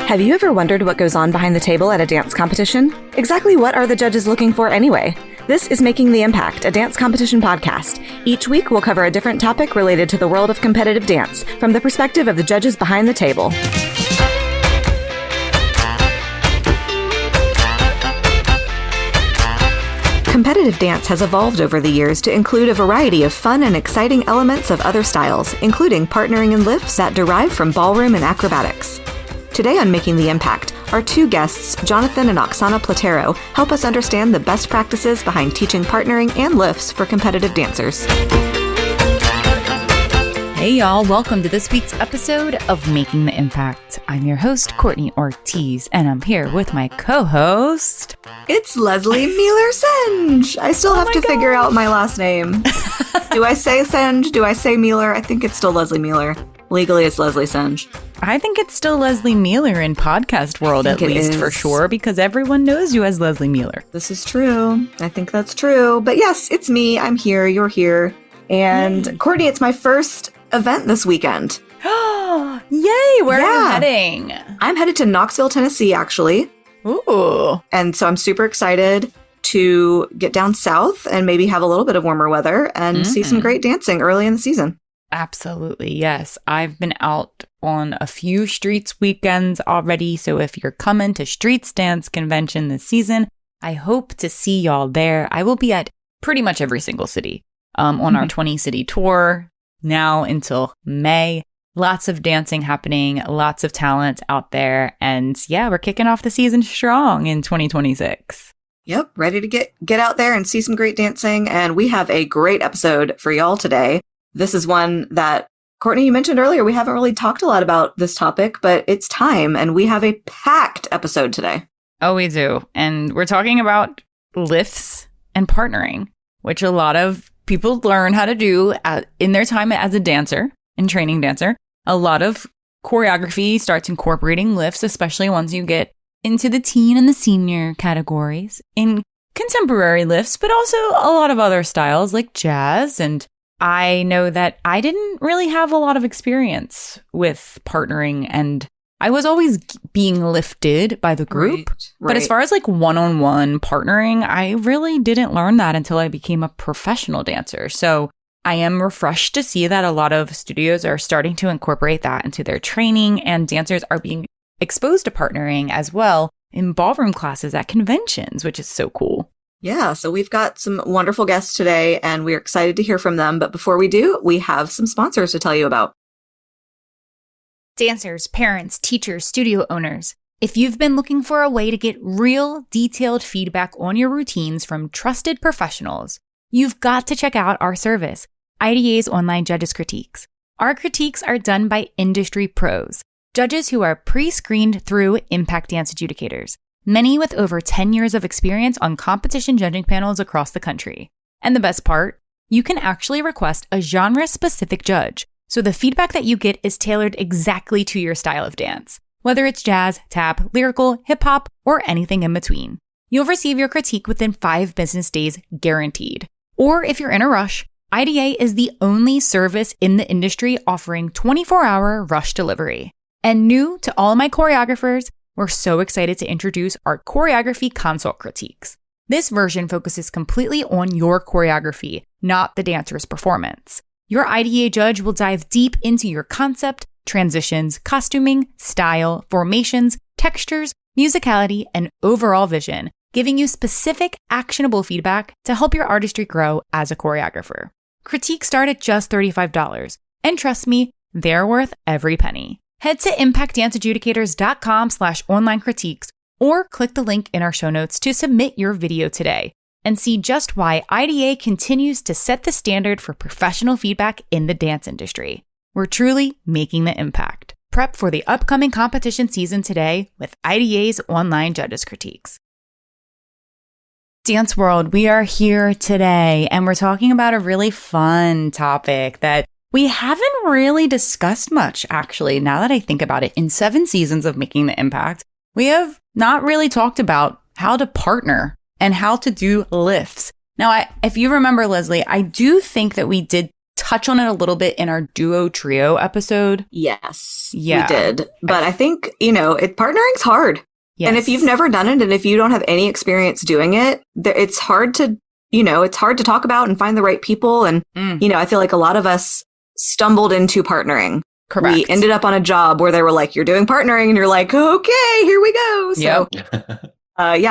Have you ever wondered what goes on behind the table at a dance competition? Exactly what are the judges looking for anyway? This is Making the Impact, a dance competition podcast. Each week, we'll cover a different topic related to the world of competitive dance from the perspective of the judges behind the table. Competitive dance has evolved over the years to include a variety of fun and exciting elements of other styles, including partnering and lifts that derive from ballroom and acrobatics. Today on Making the Impact, our two guests, Jonathan and Oksana Platero, help us understand the best practices behind teaching partnering and lifts for competitive dancers. Hey y'all, welcome to this week's episode of Making the Impact. I'm your host, Courtney Ortiz, and I'm here with my co-host. It's Lesley Mealor-Senge. I still have to figure out my last name. Do I say Senge? Do I say Mealor? I think it's still Lesley Mealor. Legally, it's Lesley Senge. I think it's still Lesley Mealor in podcast world, at least for sure, because everyone knows you as Lesley Mealor. This is true. I think that's true. But yes, it's me. I'm here. You're here. And Courtney, it's my first event this weekend. Yay! Where are you heading? I'm headed to Knoxville, Tennessee, actually. Ooh. And so I'm super excited to get down south and maybe have a little bit of warmer weather and see some great dancing early in the season. Absolutely, yes. I've been out on a few Streets weekends already, so if you're coming to Streets Dance Convention this season, I hope to see y'all there. I will be at pretty much every single city on our 20-city tour now until May. Lots of dancing happening, lots of talent out there, and yeah, we're kicking off the season strong in 2026. Yep, ready to get out there and see some great dancing, and we have a great episode for y'all today. This is one that, Courtney, you mentioned earlier, we haven't really talked a lot about this topic, but it's time, and we have a packed episode today. Oh, we do. And we're talking about lifts and partnering, which a lot of people learn how to do in their time as a dancer and training dancer. A lot of choreography starts incorporating lifts, especially once you get into the teen and the senior categories in contemporary lifts, but also a lot of other styles like jazz. And I know that I didn't really have a lot of experience with partnering, and I was always being lifted by the group. Right. But as far as like one-on-one partnering, I really didn't learn that until I became a professional dancer. So I am refreshed to see that a lot of studios are starting to incorporate that into their training, and dancers are being exposed to partnering as well in ballroom classes at conventions, which is so cool. Yeah, so we've got some wonderful guests today, and we're excited to hear from them. But before we do, we have some sponsors to tell you about. Dancers, parents, teachers, studio owners. If you've been looking for a way to get real, detailed feedback on your routines from trusted professionals, you've got to check out our service, IDA's Online Judges Critiques. Our critiques are done by industry pros, judges who are pre-screened through Impact Dance Educators, many with over 10 years of experience on competition judging panels across the country. And the best part, you can actually request a genre-specific judge, so the feedback that you get is tailored exactly to your style of dance, whether it's jazz, tap, lyrical, hip-hop, or anything in between. You'll receive your critique within 5 business days guaranteed. Or if you're in a rush, IDA is the only service in the industry offering 24-hour rush delivery. And new to all my choreographers, we're so excited to introduce our choreography consult critiques. This version focuses completely on your choreography, not the dancer's performance. Your IDA judge will dive deep into your concept, transitions, costuming, style, formations, textures, musicality, and overall vision, giving you specific, actionable feedback to help your artistry grow as a choreographer. Critiques start at just $35, and trust me, they're worth every penny. Head to impactdanceeducators.com/online critiques or click the link in our show notes to submit your video today and see just why IDA continues to set the standard for professional feedback in the dance industry. We're truly making the impact. Prep for the upcoming competition season today with IDA's Online Judges Critiques. Dance World, we are here today and we're talking about a really fun topic that we haven't really discussed much, actually, now that I think about it. In 7 seasons of Making the Impact, we have not really talked about how to partner and how to do lifts. Now, if you remember, Lesley, I do think that we did touch on it a little bit in our duo trio episode? Yes, Yeah. we did. But I think, partnering's hard. Yes. And if you've never done it and if you don't have any experience doing it, it's hard to, it's hard to talk about and find the right people. And, I feel like a lot of us stumbled into partnering. Correct. We ended up on a job where they were like, you're doing partnering, and you're like, okay, here we go. So,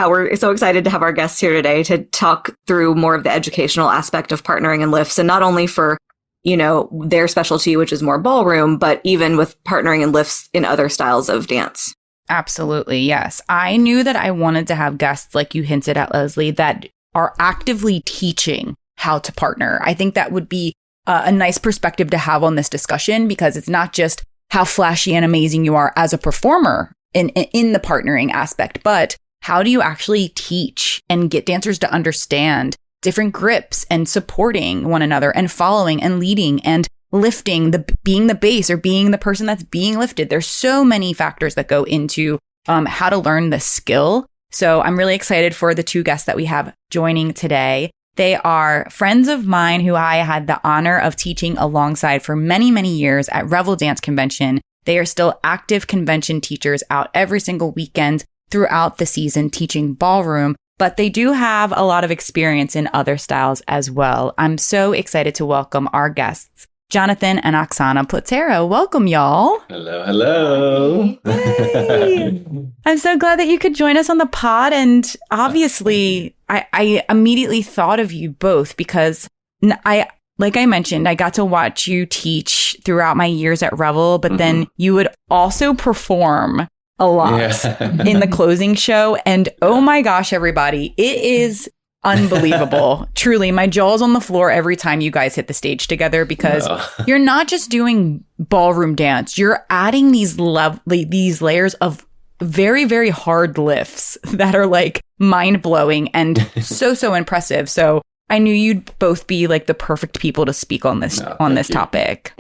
we're so excited to have our guests here today to talk through more of the educational aspect of partnering and lifts, and not only for, their specialty, which is more ballroom, but even with partnering and lifts in other styles of dance. Absolutely. Yes. I knew that I wanted to have guests, like you hinted at, Lesley, that are actively teaching how to partner. I think that would be a nice perspective to have on this discussion, because it's not just how flashy and amazing you are as a performer in the partnering aspect, but how do you actually teach and get dancers to understand different grips and supporting one another and following and leading and lifting, being the base or being the person that's being lifted. There's so many factors that go into how to learn the skill. So I'm really excited for the two guests that we have joining today. They are friends of mine who I had the honor of teaching alongside for many, many years at Revel Dance Convention. They are still active convention teachers out every single weekend throughout the season teaching ballroom, but they do have a lot of experience in other styles as well. I'm so excited to welcome our guests, Jonathan and Oksana Platero. Welcome, y'all. Hello. Hey. I'm so glad that you could join us on the pod. And obviously, I immediately thought of you both because like I mentioned, I got to watch you teach throughout my years at Revel, but then you would also perform a lot in the closing show. And oh my gosh, everybody, it is unbelievable. Truly, my jaw's on the floor every time you guys hit the stage together, because you're not just doing ballroom dance. You're adding these layers of very, very hard lifts that are like mind-blowing and so impressive. So I knew you'd both be like the perfect people to speak on this topic.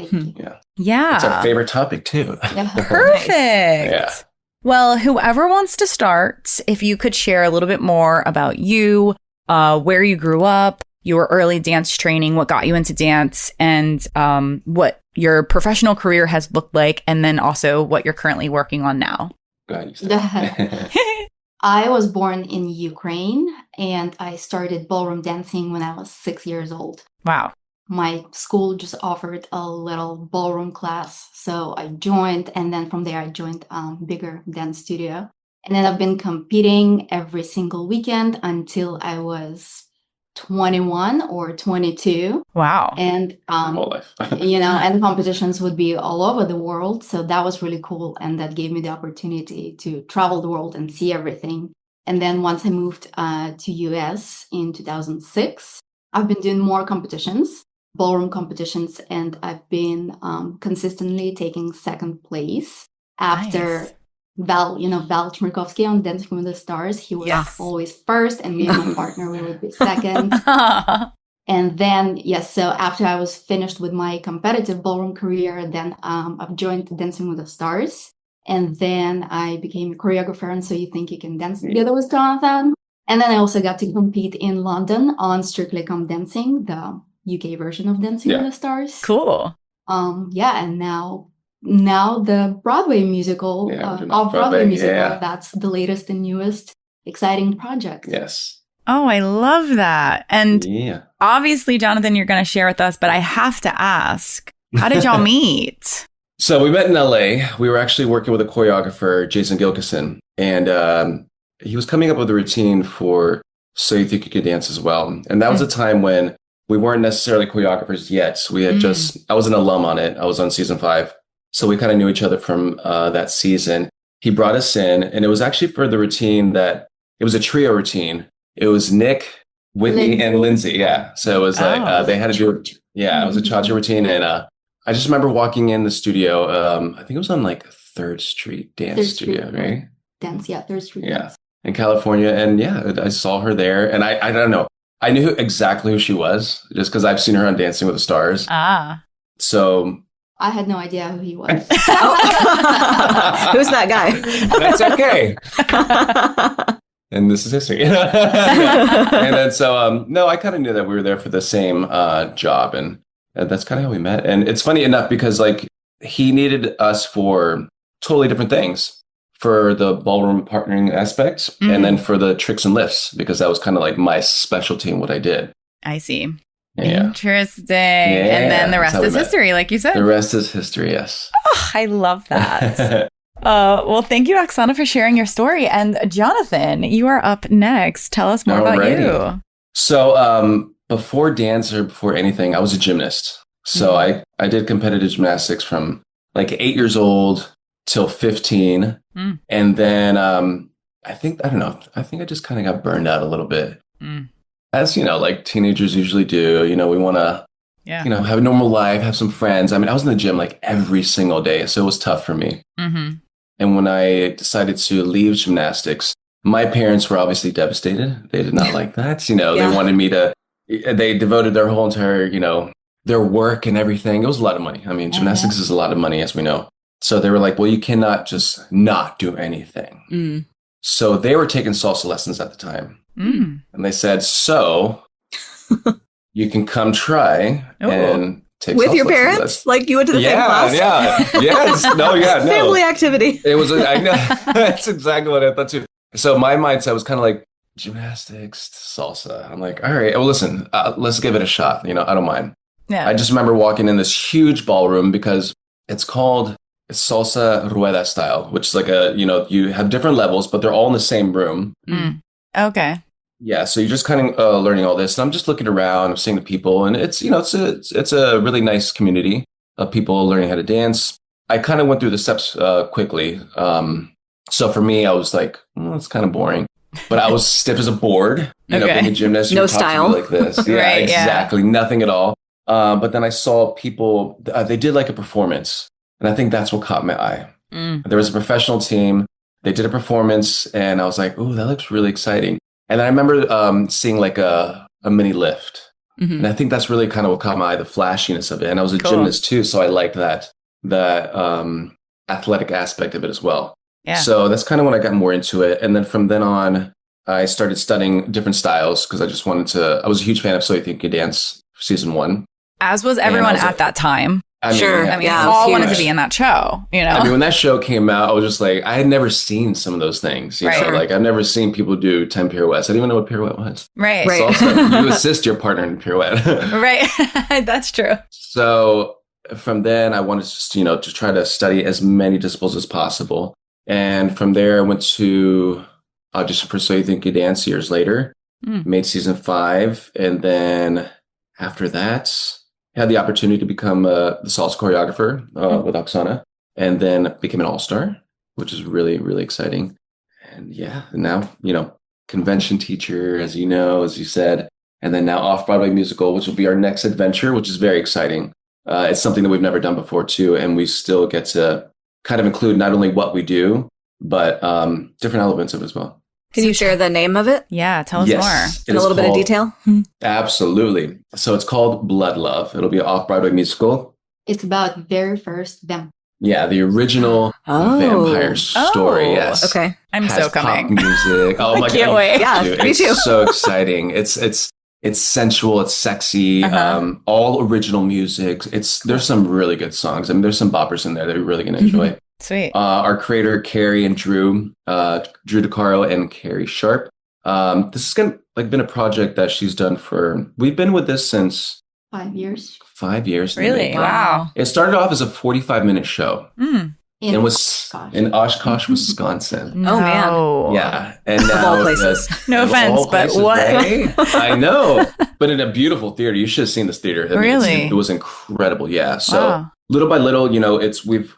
Yeah. It's our favorite topic too. Perfect. Yeah. Well, whoever wants to start, if you could share a little bit more about you, where you grew up, your early dance training, what got you into dance, and what your professional career has looked like, and then also what you're currently working on now. Go ahead. I was born in Ukraine, and I started ballroom dancing when I was 6 years old. Wow. My school just offered a little ballroom class, so I joined, and then from there I joined a bigger dance studio. And then I've been competing every single weekend until I was 21 or 22. Wow. And, whole life. and competitions would be all over the world. So that was really cool. And that gave me the opportunity to travel the world and see everything. And then once I moved to US in 2006, I've been doing more competitions, ballroom competitions, and I've been consistently taking second place after Val Chmerkovsky on Dancing with the Stars. He was always first, and me and my partner, we would be second. And then, so after I was finished with my competitive ballroom career, then I've joined Dancing with the Stars. And then I became a choreographer, and So You Think You Can Dance Together with Jonathan. And then I also got to compete in London on Strictly Come Dancing, the UK version of Dancing with the Stars. Cool. And now the Broadway musical, that's the latest and newest exciting project. Yes. Oh, I love that. And obviously, Jonathan, you're going to share with us, but I have to ask, how did y'all meet? So we met in LA. We were actually working with a choreographer, Jason Gilkison, and he was coming up with a routine for So You Think You Could Dance as well. And that was a time when we weren't necessarily choreographers yet. We had I was an alum on it. I was on season 5. So we kind of knew each other from that season. He brought us in, and it was actually for the routine it was a trio routine. It was Nick, Whitney, and Lindsay. Yeah. So it was like, they had to do it. Yeah, it was a cha-cha routine. And I just remember walking in the studio. I think it was on like 3rd Street Dance Studio, right? 3rd Street. Yeah. In California. And I saw her there, and I don't know. I knew exactly who she was just because I've seen her on Dancing with the Stars. So I had no idea who he was. Who's that guy? That's okay. And this is history. And then I kind of knew that we were there for the same job. And And that's kind of how we met. And it's funny enough because like he needed us for totally different things, for the ballroom partnering aspects, and then for the tricks and lifts, because that was kind of like my specialty in what I did. I see. Yeah. Interesting. And then the rest is history, like you said. The rest is history, yes. Oh, I love that. Well, thank you, Oksana, for sharing your story. And Jonathan, you are up next. Tell us more about you. So before dance or before anything, I was a gymnast. So I did competitive gymnastics from like 8 years old till 15. And then I think I just kind of got burned out a little bit. As, like teenagers usually do, we want to, have a normal life, have some friends. I mean, I was in the gym like every single day, so it was tough for me. And when I decided to leave gymnastics, my parents were obviously devastated. They did not like that. They wanted me to, they devoted their whole entire, their work and everything. It was a lot of money. I mean, gymnastics is a lot of money, as we know. So they were like, well, you cannot just not do anything. So they were taking salsa lessons at the time. And they said, so you can come try and take with salsa your parents? lessons. Like you went to the same class? Yes. No. Family activity. It was, I know. That's exactly what I thought too. So my mindset was kind of like gymnastics, salsa. I'm like, all right, well, listen, let's give it a shot. I don't mind. Yeah. I just remember walking in this huge ballroom because it's salsa rueda style, which is like you have different levels, but they're all in the same room. Okay. Yeah. So you're just kind of learning all this. And I'm just looking around, I'm seeing the people, and it's a really nice community of people learning how to dance. I kind of went through the steps quickly. So for me, I was like, it's kind of boring, but I was stiff as a board, being a gymnast. No style. Like this. Yeah, Right, exactly. Nothing at all. But then I saw people, they did like a performance. And I think that's what caught my eye. There was a professional team. They did a performance and I was like, oh, that looks really exciting. And I remember seeing like a mini lift. And I think that's really kind of what caught my eye, the flashiness of it. And I was a gymnast too. So I liked that athletic aspect of it as well. Yeah. So that's kind of when I got more into it. And then from then on, I started studying different styles because I was a huge fan of So You Think You Can Dance season 1. As was everyone at that time. All wanted to be in that show, I mean, when that show came out, I was just like, I had never seen some of those things. You know, like I've never seen people do 10 pirouettes. I didn't even know what pirouette was. Right. So also, you assist your partner in pirouette. Right. That's true. So from then I wanted to try to study as many disciplines as possible. And from there I went to audition for So You Think You Dance years later, made season 5. And then after that, had the opportunity to become the salsa choreographer with Oksana, and then became an all-star, which is really, really exciting. And now, convention teacher, as you said, and then now off-Broadway musical, which will be our next adventure, which is very exciting. It's something that we've never done before too, and we still get to kind of include not only what we do, but different elements of it as well. Can you share the name of it? Yeah, tell us more. In a little bit of detail? Absolutely. So it's called Blood Love. It'll be an off-Broadway musical. It's about very first vampire. Yeah, the original vampire story. Yes. Okay. I'm so coming. Pop music. Oh my god! Can't wait. Yeah, me too. It's so exciting. It's sensual. It's sexy. All original music. There's some really good songs. I mean, there's some boppers in there that you're really gonna enjoy. Sweet. Our creator, Carrie and Drew DeCaro and Carrie Sharp. This has been a project that she's done we've been with this since 5 years. 5 years. Really? Wow. It started off as a 45-minute show. It was in Oshkosh, Wisconsin. Oh, man. Yeah. And now, of all places. No offense, but what? Right? I know. But in a beautiful theater. You should have seen this theater. Really? It was incredible. Yeah. So little by little,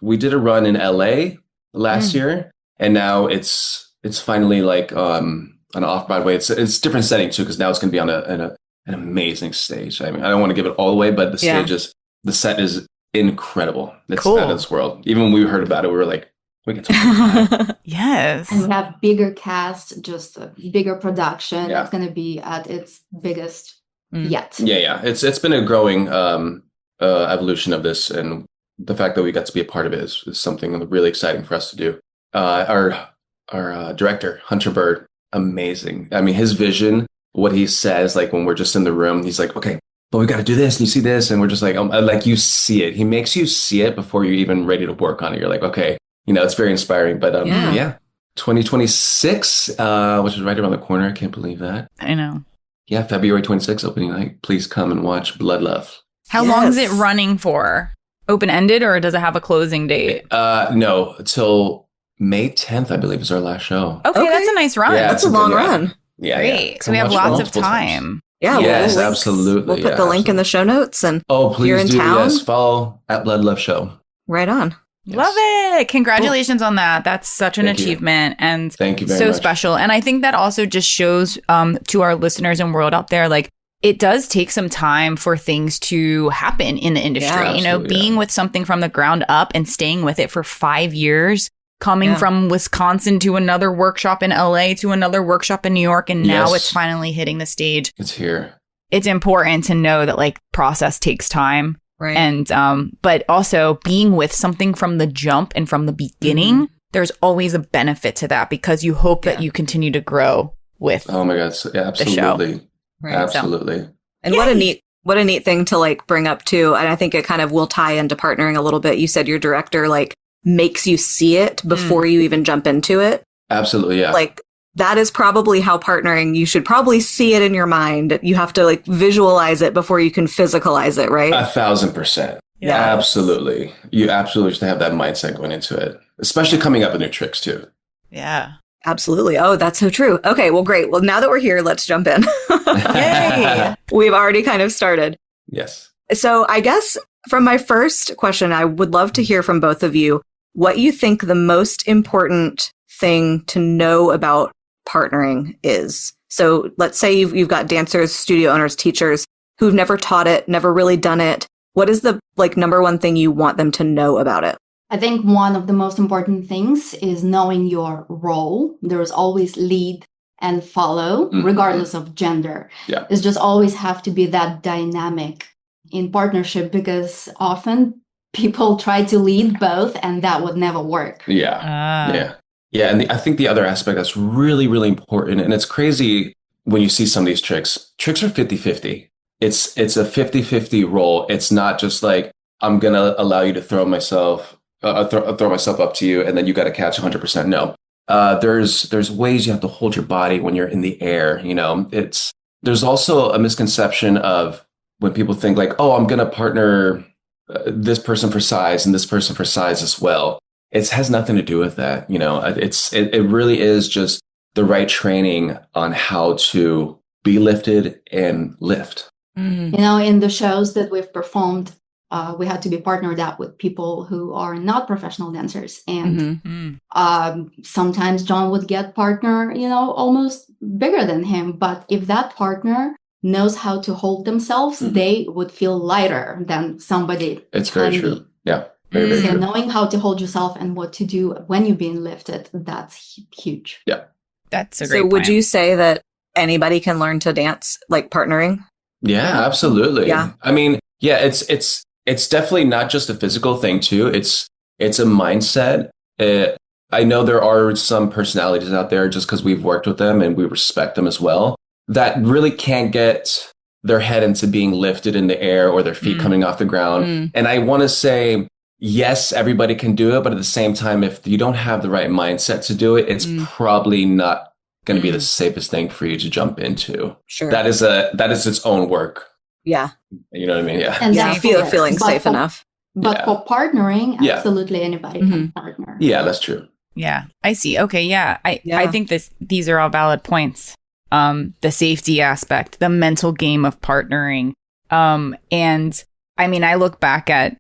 we did a run in LA last year, and now it's finally like on off-Broadway. It's a different setting too, because now it's going to be on an amazing stage. I mean, I don't want to give it all away, but the set is incredible. It's out of this world. Even when we heard about it, we were like, we can talk about that. Yes. And we have bigger cast, just a bigger production. Yeah. It's going to be at its biggest yet. Yeah. It's been a growing evolution of this, and the fact that we got to be a part of it is something really exciting for us to do. Our director, Hunter Bird, amazing. I mean, his vision, what he says, like when we're just in the room, he's like, okay, but we got to do this. And you see this. And we're just like you see it. He makes you see it before you're even ready to work on it. You're like, okay, it's very inspiring. But yeah. 2026, which is right around the corner. I can't believe that. I know. Yeah, February 26th, opening night. Please come and watch Blood Love. How long is it running for? Open-ended, or does it have a closing date? No, till May 10th, I believe, is our last show. Okay, that's a nice run. Yeah, that's a long run. Yeah, great. Yeah. So we have lots of time. Yeah, yes, absolutely. We'll put the link in the show notes. And please you're in do. town. Yes, follow at Blood Love Show. Right on. Yes. Love it. Congratulations on that. That's such an achievement and thank you very so much. Special. And I think that also just shows to our listeners and world out there, like, it does take some time for things to happen in the industry. Being with something from the ground up and staying with it for 5 years, coming from Wisconsin to another workshop in LA to another workshop in New York. And now it's finally hitting the stage. It's here. It's important to know that like process takes time. Right. And but also being with something from the jump and from the beginning, there's always a benefit to that because you hope that you continue to grow with Oh my God. Absolutely. the show. Right. Absolutely. And what a neat thing to like bring up too. And I think it kind of will tie into partnering a little bit. You said your director like makes you see it before you even jump into it. Absolutely. Yeah. Like that is probably how partnering, you should probably see it in your mind. You have to like visualize it before you can physicalize it, right? 1,000%. Yeah. Absolutely. You absolutely should have that mindset going into it, especially coming up with new tricks too. Yeah. Absolutely. Oh, that's so true. Okay, well, great. Well, now that we're here, let's jump in. Yay. We've already kind of started. Yes. So I guess from my first question, I would love to hear from both of you what you think the most important thing to know about partnering is. So let's say you've got dancers, studio owners, teachers who've never taught it, never really done it. What is the like number one thing you want them to know about it? I think one of the most important things is knowing your role. There's always lead and follow, regardless of gender. Yeah. It's just always have to be that dynamic in partnership because often people try to lead both and that would never work. Yeah. Yeah. And I think the other aspect that's really, really important, and it's crazy when you see some of these tricks are 50-50. It's a 50-50 role. It's not just like, I'm going to allow you to throw myself up to you and then you got to catch 100%. No, there's ways you have to hold your body when you're in the air. There's also a misconception of when people think like, oh, I'm going to partner this person for size and this person for size as well. It has nothing to do with that. It really is just the right training on how to be lifted and lift. In the shows that we've performed, we had to be partnered up with people who are not professional dancers. And sometimes John would get partner, almost bigger than him. But if that partner knows how to hold themselves, they would feel lighter than somebody. It's very true. Yeah. Very, very so true. knowing how to hold yourself and what to do when you're being lifted, that's huge. Yeah. That's a great So would point. you say that anybody can learn to dance like partnering? Yeah, absolutely. Yeah. I mean, yeah, it's definitely not just a physical thing too. It's a mindset. I know there are some personalities out there just because we've worked with them and we respect them as well that really can't get their head into being lifted in the air or their feet coming off the ground. And I want to say, yes, everybody can do it. But at the same time, if you don't have the right mindset to do it, it's probably not going to be the safest thing for you to jump into. Sure. That is its own work. Yeah. You know what I mean? Yeah. And Yeah. that's Feeling but safe for- enough. But for partnering, Yeah. absolutely anybody can partner. Yeah, that's true. Yeah, I see. Okay, yeah. I think these are all valid points. The safety aspect, the mental game of partnering. And I mean, I look back at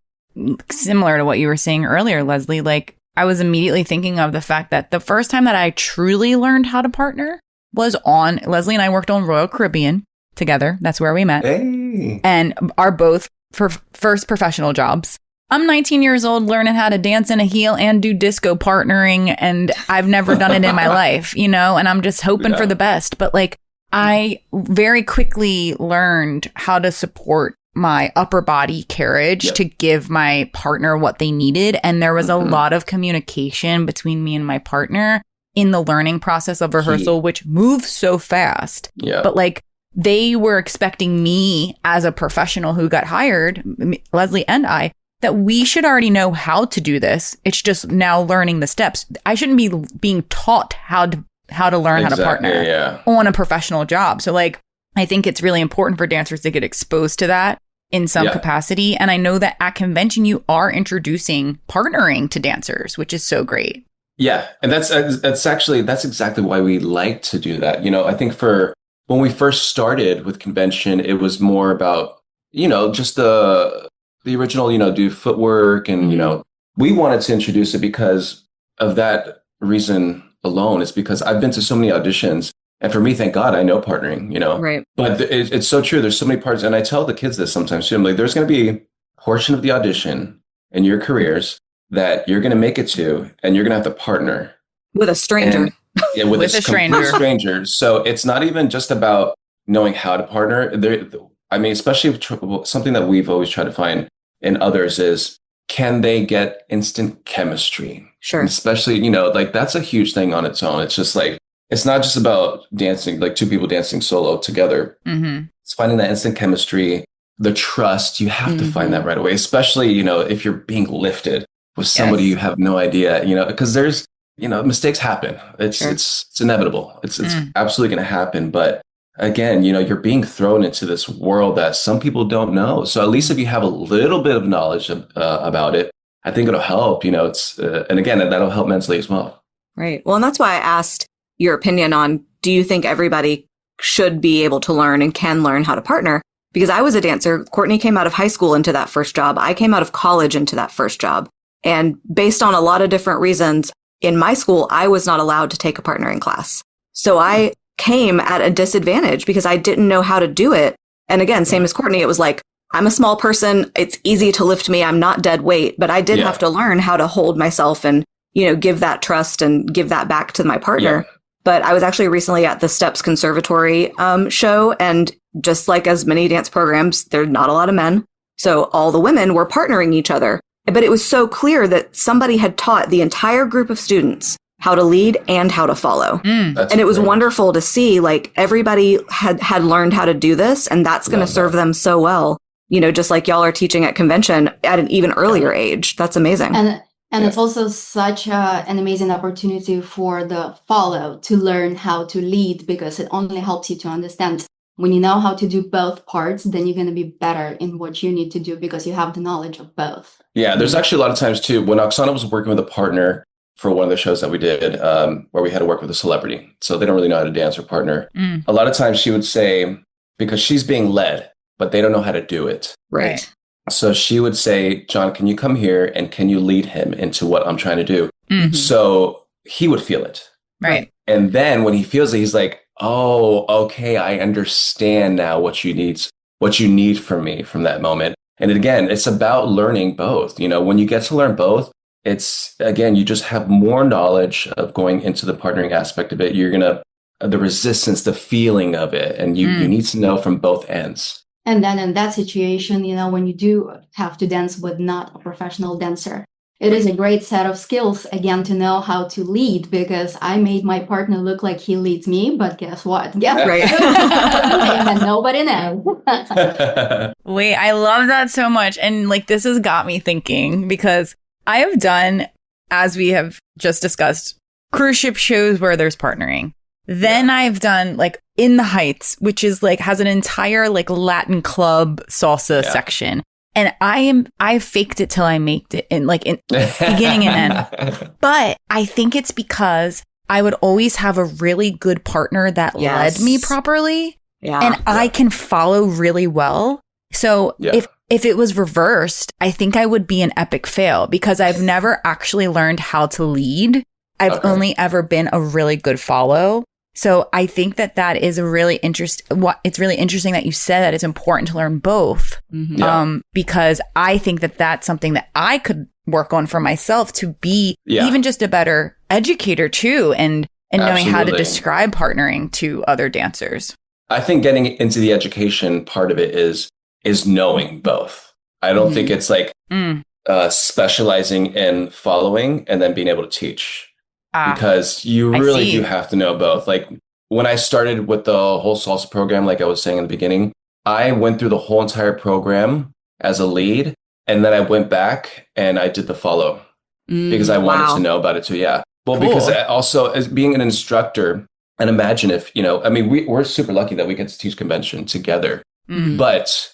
similar to what you were saying earlier, Lesley, like I was immediately thinking of the fact that the first time that I truly learned how to partner was on Lesley and I worked on Royal Caribbean together. That's where we met. Hey. And are both for first professional jobs. I'm 19 years old learning how to dance in a heel and do disco partnering. And I've never done it in my life, and I'm just hoping for the best. But like, I very quickly learned how to support my upper body carriage to give my partner what they needed. And there was a lot of communication between me and my partner in the learning process of rehearsal, which moves so fast. Yeah. But like, they were expecting me as a professional who got hired, Lesley and I, that we should already know how to do this. It's just now learning the steps. I shouldn't be being taught how to learn how to partner on a professional job. So like, I think it's really important for dancers to get exposed to that in some capacity. And I know that at convention, you are introducing partnering to dancers, which is so great. Yeah. And that's exactly why we like to do that. I think when we first started with convention, it was more about, just the original, do footwork. And, we wanted to introduce it because of that reason alone. Is because I've been to so many auditions. And for me, thank God, I know partnering, Right. But it's so true. There's so many parts. And I tell the kids this sometimes too. I'm like, there's going to be a portion of the audition in your careers that you're going to make it to, and you're going to have to partner with a stranger. And, with a stranger. So it's not even just about knowing how to partner. Especially something that we've always tried to find in others is, can they get instant chemistry? Sure. And especially, like that's a huge thing on its own. It's just like, it's not just about dancing, like two people dancing solo together. Mm-hmm. It's finding that instant chemistry, the trust. You have to find that right away, especially, if you're being lifted with somebody you have no idea, because there's, mistakes happen. It's inevitable. It's absolutely going to happen. But again, you're being thrown into this world that some people don't know. So at least if you have a little bit of knowledge about it, I think it'll help, and again, that'll help mentally as well. Right. Well, and that's why I asked your opinion on, do you think everybody should be able to learn and can learn how to partner? Because I was a dancer. Courtney came out of high school into that first job. I came out of college into that first job. And based on a lot of different reasons, in my school, I was not allowed to take a partnering class. So I came at a disadvantage because I didn't know how to do it. And again, same as Courtney, it was like, I'm a small person. It's easy to lift me. I'm not dead weight, but I did have to learn how to hold myself and, give that trust and give that back to my partner. Yeah. But I was actually recently at the Steps Conservatory show. And just like as many dance programs, there's not a lot of men. So all the women were partnering each other. But it was so clear that somebody had taught the entire group of students how to lead and how to follow. And it was wonderful to see, like, everybody had learned how to do this, and that's going to serve them so well. Just like y'all are teaching at convention at an even earlier age. That's amazing. And it's also such an amazing opportunity for the follow to learn how to lead, because it only helps you to understand. When you know how to do both parts, then you're going to be better in what you need to do because you have the knowledge of both. Yeah, there's actually a lot of times too, when Oksana was working with a partner for one of the shows that we did, where we had to work with a celebrity. So they don't really know how to dance or partner. A lot of times she would say, because she's being led, but they don't know how to do it. Right. So she would say, John, can you come here and can you lead him into what I'm trying to do? Mm-hmm. So he would feel it. Right. And then when he feels it, he's like, oh, okay, I understand now what you need from me from that moment. And again, it's about learning both. When you get to learn both, it's, again, you just have more knowledge of going into the partnering aspect of it. You're going to, the resistance, the feeling of it. And you need to know from both ends. And then in that situation, when you do have to dance with not a professional dancer, it is a great set of skills, again, to know how to lead, because I made my partner look like he leads me, but guess what? Guess right. and nobody knows. Wait, I love that so much. And like, this has got me thinking, because I have done, as we have just discussed, cruise ship shows where there's partnering. Then I've done like In the Heights, which is like, has an entire like Latin club salsa section. And I faked it till I maked it in beginning and end. But I think it's because I would always have a really good partner that led me properly. Yeah. And I can follow really well. So if it was reversed, I think I would be an epic fail, because I've never actually learned how to lead. I've only ever been a really good follow. So I think that is a really it's really interesting that you said that it's important to learn both, because I think that that's something that I could work on for myself to be even just a better educator too, and knowing how to describe partnering to other dancers. I think getting into the education part of it is knowing both. I don't think it's like specializing in following and then being able to teach. Because you really do have to know both. Like when I started with the whole salsa program, like I was saying in the beginning, I went through the whole entire program as a lead. And then I went back and I did the follow because I wanted to know about it too. Yeah. Well, Cool. because also as being an instructor, and imagine if, I mean, we're super lucky that we get to teach convention together. But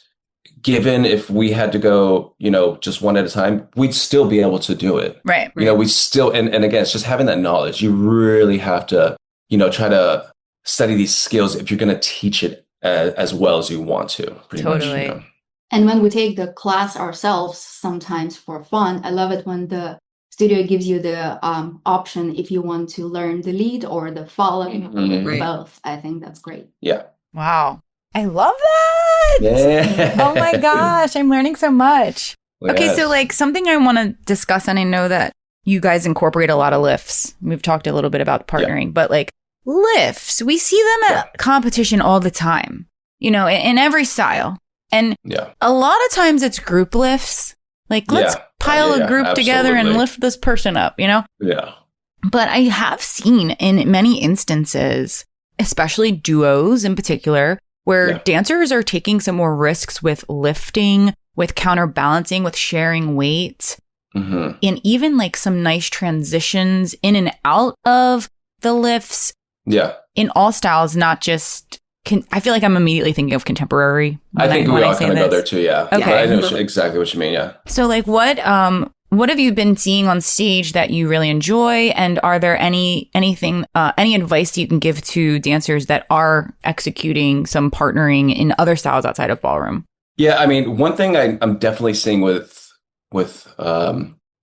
given if we had to go, just one at a time, we'd still be able to do it. Right. We still, and again, it's just having that knowledge. You really have to, try to study these skills if you're going to teach it as well as you want to. Pretty Totally. much, And when we take the class ourselves, sometimes for fun, I love it when the studio gives you the option if you want to learn the lead or the follow, both. I think that's great. Yeah. Wow. I love that. Yeah. Oh my gosh. I'm learning so much. Okay. Yes. So like something I want to discuss, and I know that you guys incorporate a lot of lifts. We've talked a little bit about partnering, but like lifts, we see them at competition all the time, in every style. And a lot of times it's group lifts. Like, let's pile a group together and lift this person up, Yeah. But I have seen in many instances, especially duos in particular, where dancers are taking some more risks with lifting, with counterbalancing, with sharing weight, and even like some nice transitions in and out of the lifts. Yeah. In all styles, not just... I feel like I'm immediately thinking of contemporary. I think we all kind of go there too, yeah. Okay. But I know exactly what you mean, yeah. So like what have you been seeing on stage that you really enjoy? And are there any advice that you can give to dancers that are executing some partnering in other styles outside of ballroom? Yeah, I mean, one thing I'm definitely seeing with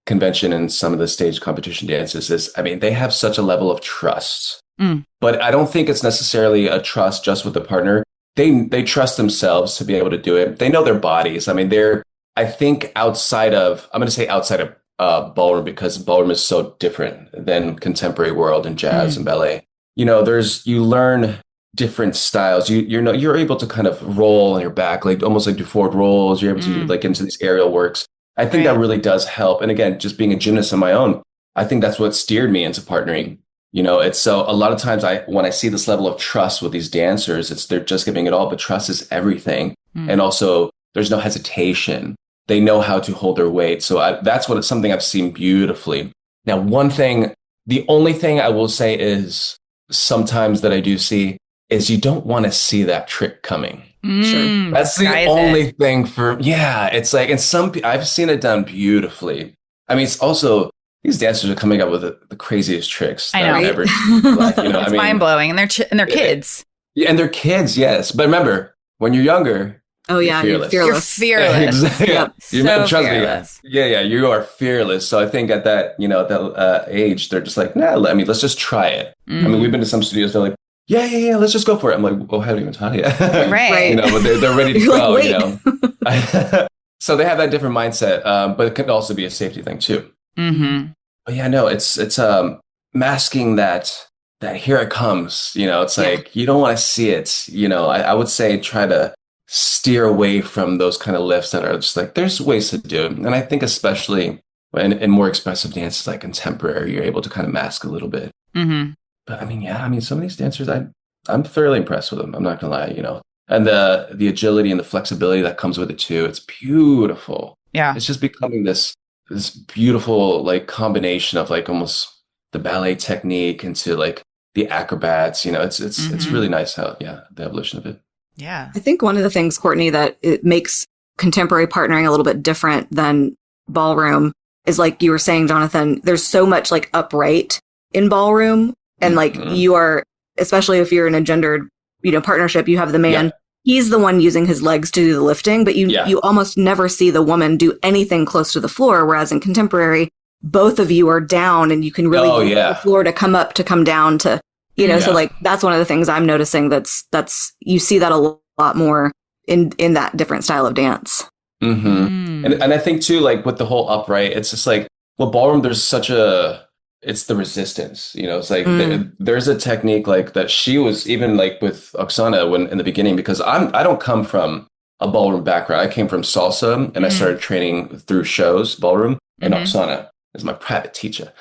convention and some of the stage competition dances is, I mean, they have such a level of trust. But I don't think it's necessarily a trust just with the partner. They trust themselves to be able to do it. They know their bodies. I mean, I think I'm going to say outside of ballroom, because ballroom is so different than contemporary world and jazz and ballet. You learn different styles. You're able to kind of roll on your back, like almost like do forward rolls. You're able to like into these aerial works. I think that really does help. And again, just being a gymnast on my own, I think that's what steered me into partnering. It's so a lot of times when I see this level of trust with these dancers, they're just giving it all, but trust is everything. And also there's no hesitation. They know how to hold their weight. So that's something I've seen beautifully. Now, the only thing I will say is sometimes that I do see is you don't want to see that trick coming. Sure. That's the only thing it's like, and I've seen it done beautifully. I mean, it's also, these dancers are coming up with the craziest tricks that I've ever seen. Like, it's mind-blowing. And they're kids. Yeah, and they're kids, yes. But remember, when you're younger, you're fearless. You're fearless. Exactly. Yep. Trust fearless. me. Yeah, you are fearless. So I think at that, that age, they're just like, let's just try it. I mean, we've been to some studios, they're like, yeah, let's just go for it. I'm like, well, I haven't even taught yet. Right. But they're ready to go, like, So they have that different mindset, but it can also be a safety thing too. But yeah, no, it's masking that here it comes, it's like, you don't want to see it, I would say try to steer away from those kind of lifts that are just like, there's ways to do it. And I think especially in more expressive dances like contemporary, you're able to kind of mask a little bit. But I mean, some of these dancers, I'm fairly impressed with them. I'm not gonna lie, and the agility and the flexibility that comes with it too. It's beautiful. Yeah. It's just becoming this beautiful like combination of like almost the ballet technique into like the acrobats. It's really nice how the evolution of it. Yeah. I think one of the things, Courtney, that it makes contemporary partnering a little bit different than ballroom is, like you were saying, Jonathan, there's so much like upright in ballroom. And like you are, especially if you're in a gendered, partnership, you have the man, he's the one using his legs to do the lifting, but you almost never see the woman do anything close to the floor. Whereas in contemporary, both of you are down and you can really use the floor to come up, to come down, to, so like, that's one of the things I'm noticing that's, you see that a lot more in that different style of dance. And I think too, like with the whole upright, it's just like, well, ballroom, there's it's the resistance, it's like there's a technique like that. She was even like with Oksana in the beginning, because I don't come from a ballroom background. I came from salsa and I started training through shows, ballroom, and Oksana is my private teacher.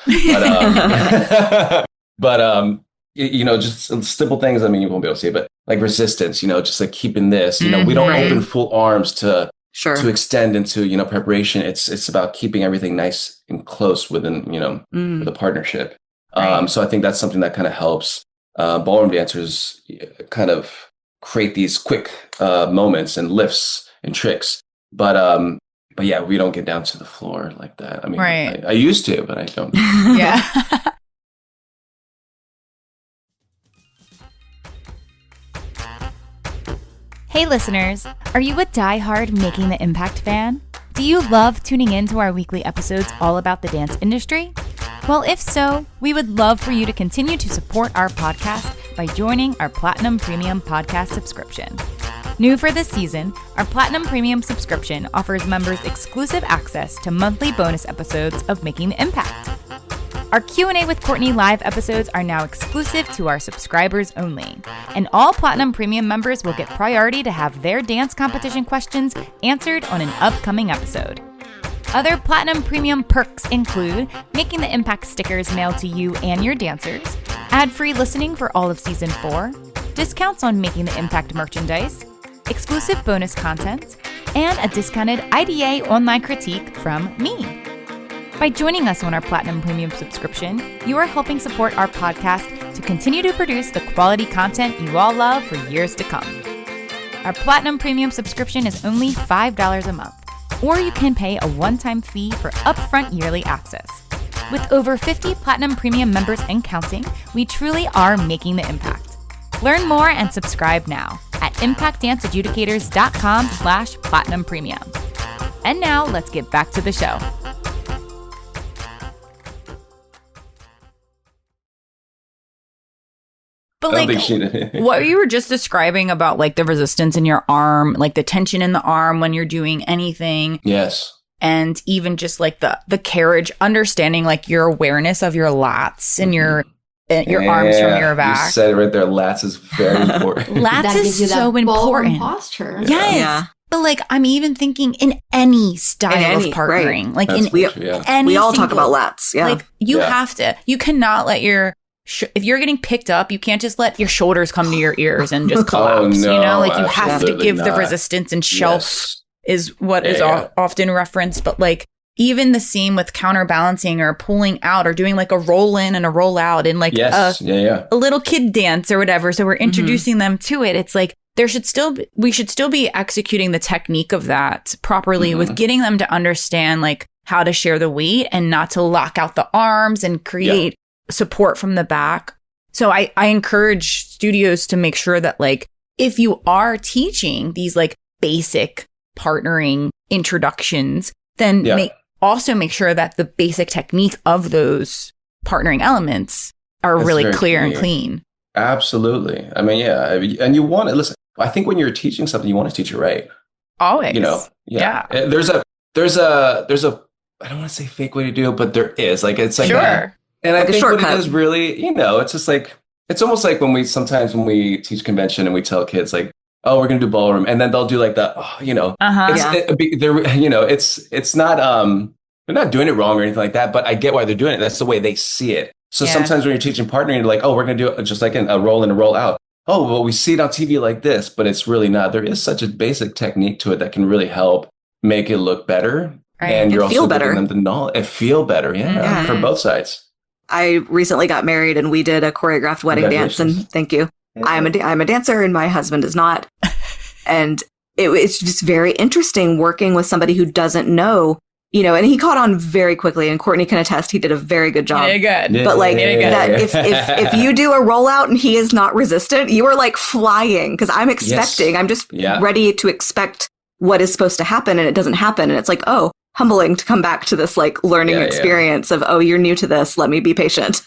But just simple things. I mean, you won't be able to see it, but like resistance, just like keeping this, we don't Right. open full arms to Sure. extend into, preparation. It's about keeping everything nice and close within, with a partnership. Right. So I think that's something that kind of helps ballroom dancers kind of create these quick moments and lifts and tricks. But yeah, we don't get down to the floor like that. I mean, Right. I used to, but I don't. Yeah. Hey listeners, are you a diehard Making the Impact fan? Do you love tuning in to our weekly episodes all about the dance industry? Well, if so, we would love for you to continue to support our podcast by joining our Platinum Premium podcast subscription. New for this season, our Platinum Premium subscription offers members exclusive access to monthly bonus episodes of Making the Impact. Our Q&A with Courtney live episodes are now exclusive to our subscribers only, and all Platinum Premium members will get priority to have their dance competition questions answered on an upcoming episode. Other Platinum Premium perks include Making the Impact stickers mailed to you and your dancers, ad-free listening for all of Season 4, discounts on Making the Impact merchandise, exclusive bonus content, and a discounted IDA online critique from me. By joining us on our Platinum Premium subscription, you are helping support our podcast to continue to produce the quality content you all love for years to come. Our Platinum Premium subscription is only $5 a month, or you can pay a one-time fee for upfront yearly access. With over 50 Platinum Premium members and counting, we truly are making the impact. Learn more and subscribe now at impactdanceeducators.com/Platinum Premium. And now let's get back to the show. But I don't like think she did. what you were just describing about like the resistance in your arm, like the tension in the arm when you're doing anything, Yes. and even just like the carriage, understanding like your awareness of your lats and your arms from your back. You said it right there. Lats is very important. Lats That gives you is that so ballroom important. posture. Yes. Yeah. But like I'm even thinking in any style of partnering, like That's in true, yeah. any We all talk single- about lats. Yeah. Like you Yeah. have to, you cannot let your, if you're getting picked up, you can't just let your shoulders come to your ears and just collapse. no, you know, like you have to absolutely give the not. resistance, and shelf Yes. is what is Yeah. often referenced. But like even the same with counterbalancing or pulling out or doing like a roll in and a roll out in like Yes. Yeah. a little kid dance or whatever. So we're introducing them to it. It's like we should still be executing the technique of that properly with getting them to understand like how to share the weight and not to lock out the arms and create support from the back. So I encourage studios to make sure that like if you are teaching these like basic partnering introductions, then also make sure that the basic technique of those partnering elements are That's really very clear and clear. clean. Absolutely. I mean, and you want to listen. I think when you're teaching something, you want to teach it right. Always. Yeah. There's a I don't want to say fake way to do it, but there is it's like Sure. And I Like a think what it shortcut. is really, it's just like, it's almost like when we teach convention and we tell kids like, oh, we're going to do ballroom. And then they'll do like the, it's not, they're not doing it wrong or anything like that, but I get why they're doing it. That's the way they see it. So sometimes when you're teaching partnering, you're like, oh, we're going to do it just like a roll in and roll out. Oh, well, we see it on TV like this, but it's really not. There is such a basic technique to it that can really help make it look better. Right. And you're And feel also better. giving them the knowledge and feel better. Yeah. For both sides. I recently got married and we did a choreographed wedding dance, and thank you. I'm a dancer and my husband is not. And it's just very interesting working with somebody who doesn't know, and he caught on very quickly, and Courtney can attest he did a very good job. Yeah, good. But like Yeah. if you do a rollout and he is not resistant, you are like flying, because I'm expecting, I'm just ready to expect what is supposed to happen and it doesn't happen. And it's like, oh, humbling to come back to this like learning experience of, oh, you're new to this. Let me be patient.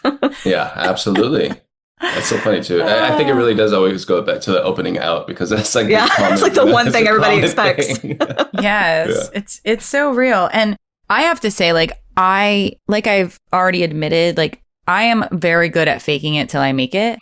Yeah, absolutely. That's so funny too. I think it really does always go back to the opening out, because that's like it's like the one thing everybody expects. Yes, it's so real. And I have to say, like I've already admitted, like I am very good at faking it till I make it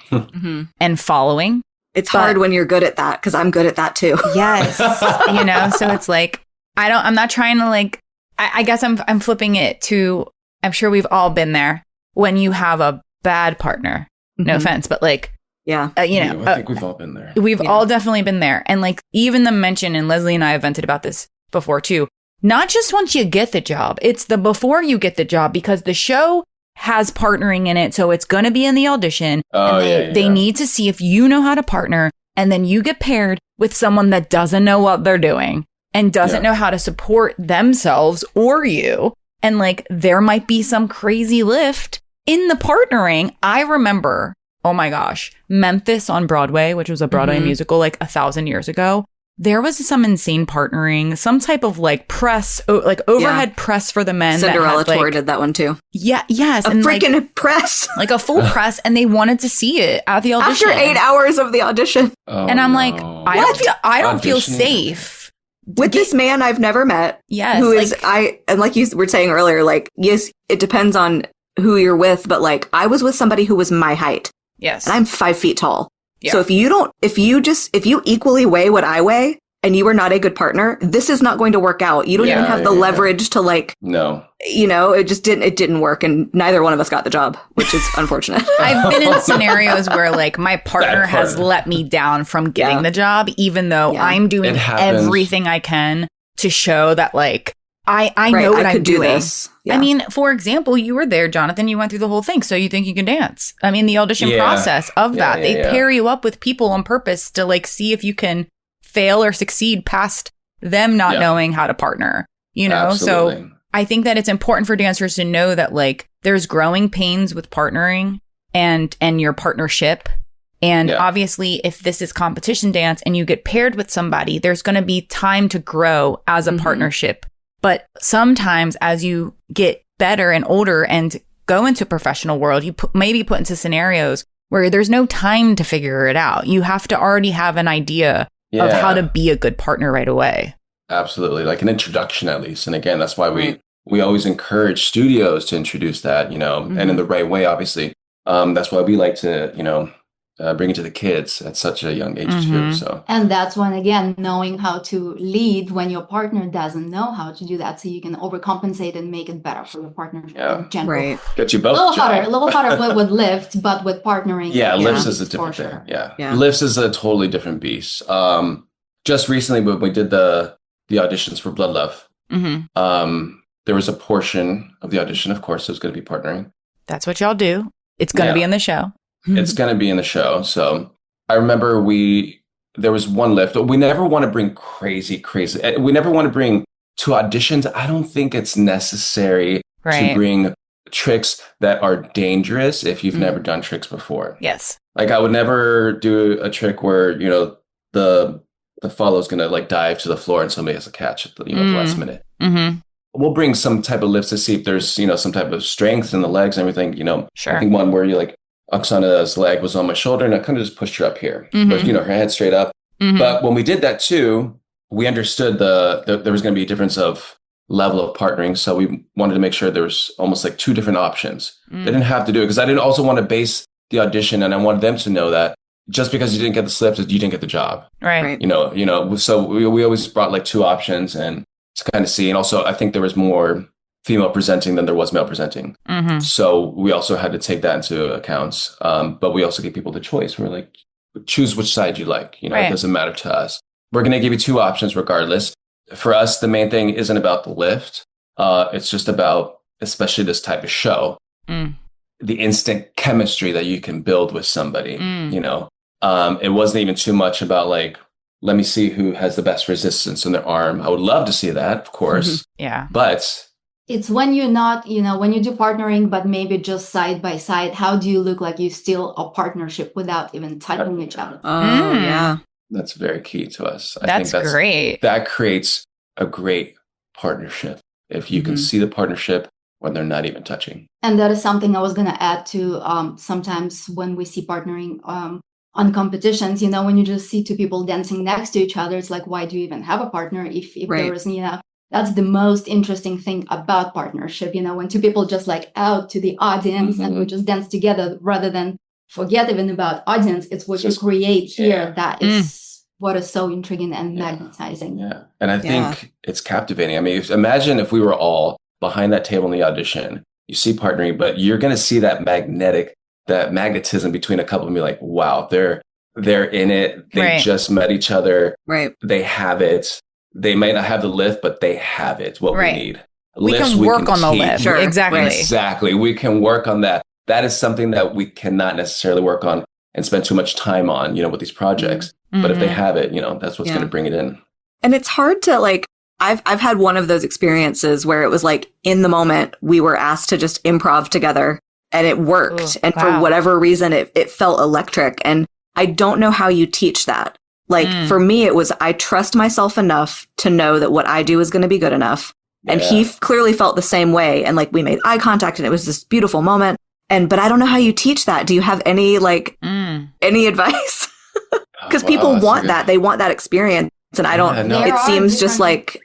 and following. It's hard when you're good at that, because I'm good at that too. Yes, so it's like I'm not trying to like. I guess I'm flipping it to. I'm sure we've all been there when you have a bad partner No offense, but like, Yeah. I think we've all been there. We've all definitely been there. And like, even the mention, and Lesley and I have vented about this before too, not just once you get the job, it's the before you get the job, because the show has partnering in it. So it's going to be in the audition. They need to see if you know how to partner. And then you get paired with someone that doesn't know what they're doing and doesn't know how to support themselves or you. And like, there might be some crazy lift in the partnering. I remember, oh my gosh, Memphis on Broadway, which was a Broadway musical like 1,000 years ago. There was some insane partnering, some type of like press, like overhead press for the men. Cinderella that had, Tour like, did that one too. Yeah, yes. A and freaking like, press. Like a full press, and they wanted to see it at the audition. After 8 hours of the audition. And I'm like, I don't feel safe. With this man I've never met. Yes. Who is, and like you were saying earlier, like, yes, it depends on who you're with, but like, I was with somebody who was my height. Yes. And I'm 5 feet tall. Yeah. So if you equally weigh what I weigh and you are not a good partner, this is not going to work out. You don't even have the leverage to like, it didn't work. And neither one of us got the job, which is unfortunate. I've been in scenarios where like my partner has let me down from getting the job, even though I'm doing everything I can to show that like, I know what I'm doing. Yeah. I mean, for example, you were there, Jonathan. You went through the whole thing. So you think you can dance. I mean, the audition process of that, they pair you up with people on purpose to like see if you can fail or succeed past them not knowing how to partner, you know? Absolutely. So I think that it's important for dancers to know that like there's growing pains with partnering and your partnership. And obviously, if this is competition dance and you get paired with somebody, there's going to be time to grow as a partnership. But sometimes as you get better and older and go into professional world, you maybe put into scenarios where there's no time to figure it out. You have to already have an idea of how to be a good partner right away. Absolutely. Like an introduction, at least. And again, that's why we always encourage studios to introduce that, and in the right way, obviously. That's why we like to, bring it to the kids at such a young age too. So, and that's when, again, knowing how to lead when your partner doesn't know how to do that, so you can overcompensate and make it better for your partner. In general. Right. Get you both. A little harder with lift, but with partnering. Yeah, lifts is a different thing. Sure. Yeah, lifts is a totally different beast. Just recently, when we did the auditions for Blood Love, there was a portion of the audition, of course, it was going to be partnering. That's what y'all do. It's going to be in the show. It's going to be in the show. So I remember there was one lift. We never want to bring crazy. We never want to bring to auditions. I don't think it's necessary to bring tricks that are dangerous if you've never done tricks before. Yes. Like I would never do a trick where, the follow is going to like dive to the floor and somebody has to catch it, the last minute. We'll bring some type of lifts to see if there's, some type of strength in the legs and everything, Sure. I think one where you like, Oksana's leg was on my shoulder and I kind of just pushed her up here, but her head straight up. But when we did that too, we understood there was going to be a difference of level of partnering. So we wanted to make sure there was almost like two different options. They didn't have to do it because I didn't also want to base the audition, and I wanted them to know that just because you didn't get the slips, you didn't get the job. Right. So we always brought like two options and to kind of see. And also I think there was more female presenting than there was male presenting. So we also had to take that into account. But we also give people the choice. We're like, choose which side you like. It doesn't matter to us. We're going to give you two options regardless. For us, the main thing isn't about the lift. It's just about, especially this type of show, the instant chemistry that you can build with somebody. It wasn't even too much about like, let me see who has the best resistance in their arm. I would love to see that, of course. Yeah. But it's when you're not, when you do partnering, but maybe just side by side, how do you look like you still a partnership without even touching each other? Oh, yeah. That's very key to us. I think that's great. That creates a great partnership. If you can see the partnership when they're not even touching. And that is something I was going to add to sometimes when we see partnering on competitions, when you just see two people dancing next to each other, it's like, why do you even have a partner if there isn't, that's the most interesting thing about partnership, when two people just like out to the audience and we just dance together rather than forget even about audience. It's what you create here that is what is so intriguing and magnetizing. Yeah. And I think it's captivating. I mean, imagine if we were all behind that table in the audition, you see partnering, but you're going to see that that magnetism between a couple and be like, wow, they're in it. They Right. just met each other. Right. They have it. They might not have the lift, but they have it. What Right. we need. We Lifts can work on the teach. lift. Sure. Exactly. Exactly. We can work on that. That is something that we cannot necessarily work on and spend too much time on, with these projects. But if they Mhm. have it, that's what's Yeah. going to bring it in. And it's hard to like, I've had one of those experiences where it was like in the moment we were asked to just improv together and it worked. Ooh, and wow. for whatever reason, it felt electric. And I don't know how you teach that. Like for me, it was, I trust myself enough to know that what I do is going to be good enough. And he clearly felt the same way. And like we made eye contact and it was this beautiful moment. But I don't know how you teach that. Do you have any any advice? Because people want that. They want that experience. And I don't, no. it seems just like,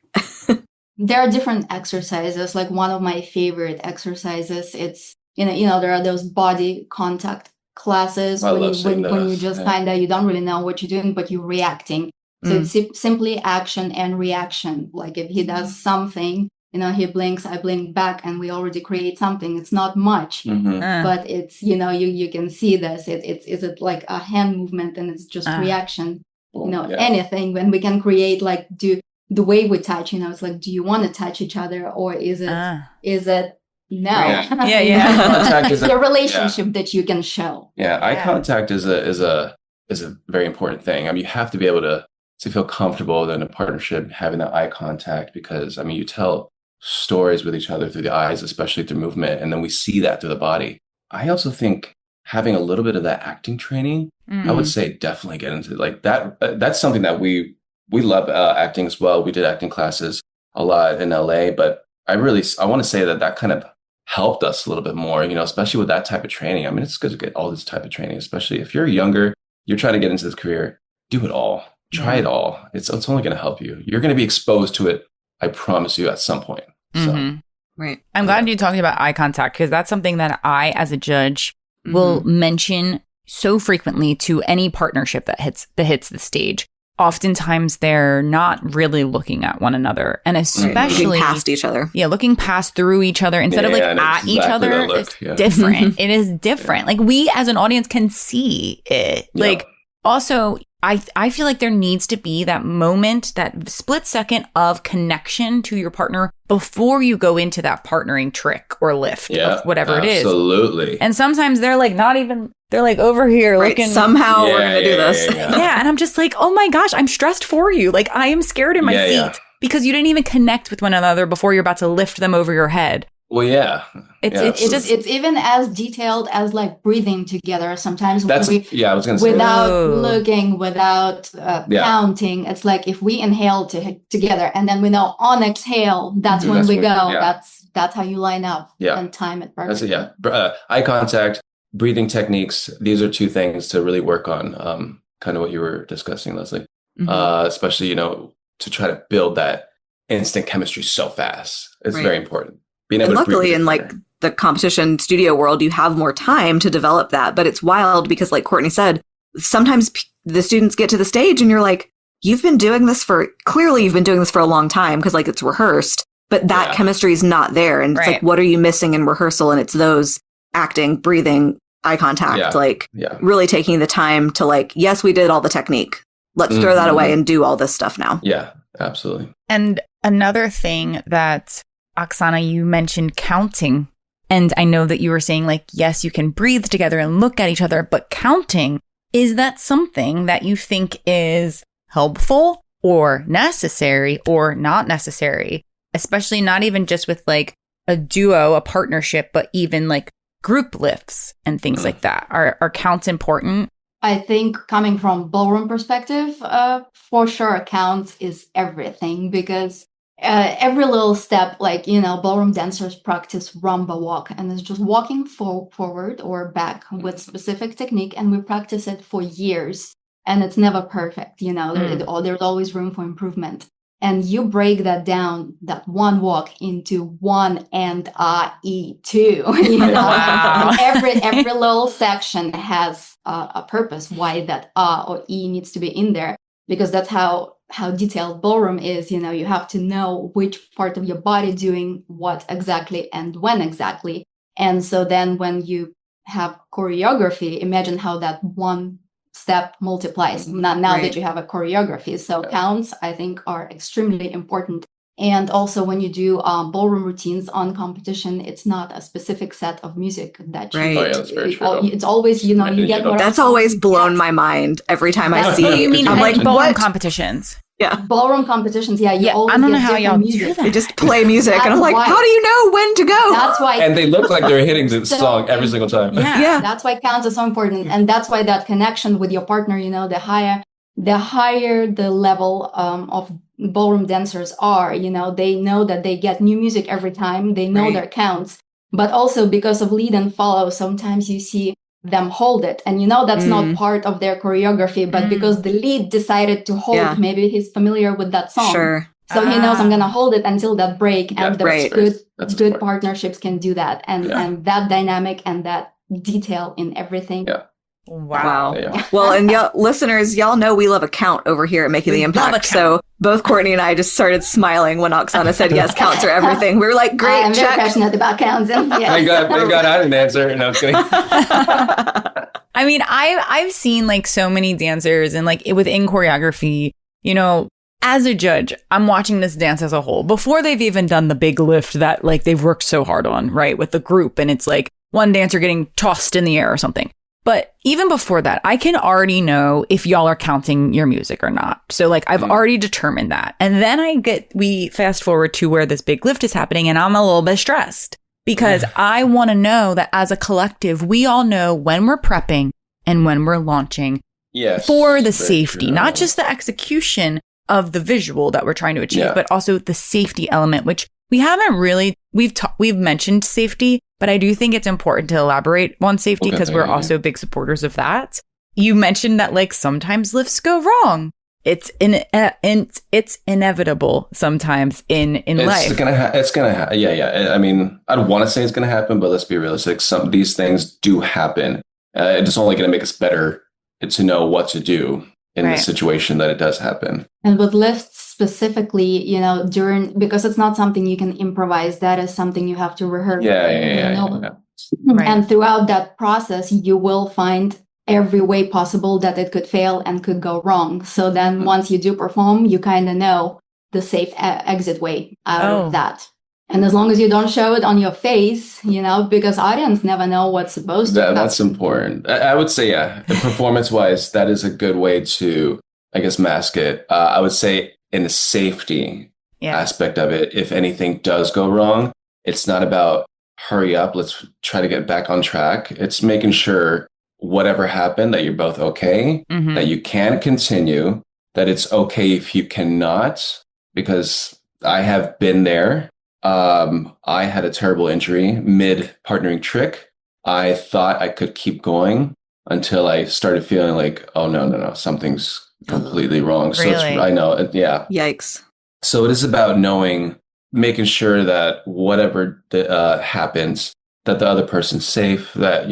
There are different exercises. Like one of my favorite exercises, it's, there are those body contact classes I when love seeing when you those. just Yeah. kind of, you don't really know what you're doing, but you're reacting. So it's simply action and reaction. Like if he does something, he blinks, I blink back, and we already create something. It's not much, but it's, you can see this. Is it like a hand movement and it's just reaction? Anything. When we can create, like, the way we touch, it's like, do you want to touch each other, or is it no? Yeah. Contact is the relationship that you can show. eye contact is a very important thing. I mean, you have to be able to feel comfortable in a partnership having that eye contact, because you tell stories with each other through the eyes, especially through movement, and then we see that through the body. I also think having a little bit of that acting training, I would say definitely get into like that. That's something that we love acting as well. We did acting classes a lot in LA, but I want to say that kind of helped us a little bit more, especially with that type of training. I mean, it's good to get all this type of training, especially if you're younger, you're trying to get into this career, do it all, try it all. It's only going to help you. You're going to be exposed to it, I promise you, at some point. So, right. I'm glad you talked about eye contact, because that's something that I, as a judge, will mention so frequently to any partnership that hits the stage. Oftentimes, they're not really looking at one another, and especially looking past each other. Yeah, looking past through each other instead of like at each other. It's different. It is different. Like we, as an audience, can see it. Like also, I feel like there needs to be that moment, that split second of connection to your partner before you go into that partnering trick or lift, of whatever it is. Absolutely. And sometimes they're like not even, they're like over here looking. Somehow we're going to do this. Yeah. And I'm just like, oh my gosh, I'm stressed for you. Like I am scared in my seat because you didn't even connect with one another before you're about to lift them over your head. Well, It's even as detailed as like breathing together. Sometimes I was going to say without looking, without counting. It's like if we inhale together, and then we know on exhale, that's when we go. That's how you line up and time it perfectly. Eye contact, breathing techniques. These are two things to really work on. Kind of what you were discussing, Lesley. Especially to try to build that instant chemistry so fast. It's very important. And luckily in like the competition studio world, you have more time to develop that. But it's wild because like Courtney said, sometimes the students get to the stage and you're like, you've been doing this for a long time because like it's rehearsed, but that chemistry is not there. And it's like, what are you missing in rehearsal? And it's those acting, breathing, eye contact, really taking the time to like, yes, we did all the technique. Let's throw that away and do all this stuff now. Yeah, absolutely. And another thing that Oksana, you mentioned counting. And I know that you were saying like, yes, you can breathe together and look at each other, but counting, is that something that you think is helpful or necessary or not necessary? Especially not even just with like a duo, a partnership, but even like group lifts and things like that. Are counts important? I think coming from ballroom perspective, for sure, counts is everything, because every little step, like, ballroom dancers practice rumba walk, and it's just walking forward or back with specific technique. And we practice it for years, and it's never perfect. There's always room for improvement. And you break that down, that one walk, into one and E2. Wow. Every little section has a purpose why that or E needs to be in there, because that's how detailed ballroom is. You have to know which part of your body doing what exactly and when exactly. And so then when you have choreography, imagine how that one step multiplies now that you have a choreography. So counts, I think, are extremely important. And also when you do ballroom routines on competition, it's not a specific set of music that you Right. Oh, yeah, that's very true. it's always, you get what That's always blown my mind every time I That's see. what you mean, I'm like, ballroom what? competitions. Yeah. Ballroom competitions, you always I don't know get how different y'all music. do that. They just play music, and I'm That's like, why- how do you know when to go? That's why And they look like they're hitting the So- song every single time. Yeah. That's why counts are so important, and that's why that connection with your partner, the higher the level of ballroom dancers are, they know that they get new music every time, they know their counts, but also because of lead and follow, sometimes you see them hold it, and that's not part of their choreography, but because the lead decided to hold, maybe he's familiar with that song. Sure. So he knows I'm gonna hold it until that break, and That's good smart. partnerships can do that, and that dynamic and that detail in everything. Yeah. Wow. Yeah. Well, and listeners, y'all know we love a count over here at Making the We love a Impact. count. So both Courtney and I just started smiling when Oksana said, yes, counts are everything. We were like, great, I'm very check. passionate about counts. And Thank God I didn't answer. No, I'm kidding. I mean, I've seen like so many dancers and like within choreography, as a judge, I'm watching this dance as a whole before they've even done the big lift that like they've worked so hard on, right? With the group, and it's like one dancer getting tossed in the air or something. But even before that, I can already know if y'all are counting your music or not. So like I've already determined that. And then we fast forward to where this big lift is happening, and I'm a little bit stressed because I want to know that as a collective, we all know when we're prepping and when we're launching for the safety, not just the execution of the visual that we're trying to achieve, but also the safety element, which we haven't really, we've mentioned safety, but I do think it's important to elaborate on safety because we're also big supporters of that. You mentioned that like sometimes lifts go wrong. It's inevitable sometimes in life. It's gonna yeah. I mean, I'd want to say it's gonna happen, but let's be realistic. Some of these things do happen. It's only gonna make us better to know what to do in the situation that it does happen. And with lifts specifically, because it's not something you can improvise, that is something you have to rehearse. Yeah. And throughout that process, you will find every way possible that it could fail and could go wrong. So then once you do perform, you kind of know the safe exit way out of that. And as long as you don't show it on your face, because audience never know what's supposed to happen. That's important. I would say, performance-wise, that is a good way to, I guess, mask it. I would say in the safety aspect of it, if anything does go wrong, it's not about hurry up, let's try to get back on track. It's making sure whatever happened, that you're both okay, that you can continue, that it's okay if you cannot, because I have been there. I had a terrible injury mid partnering trick. I thought I could keep going until I started feeling like, oh, no, something's completely wrong. So I know. Yikes. So it is about making sure that whatever happens, that the other person's safe, that,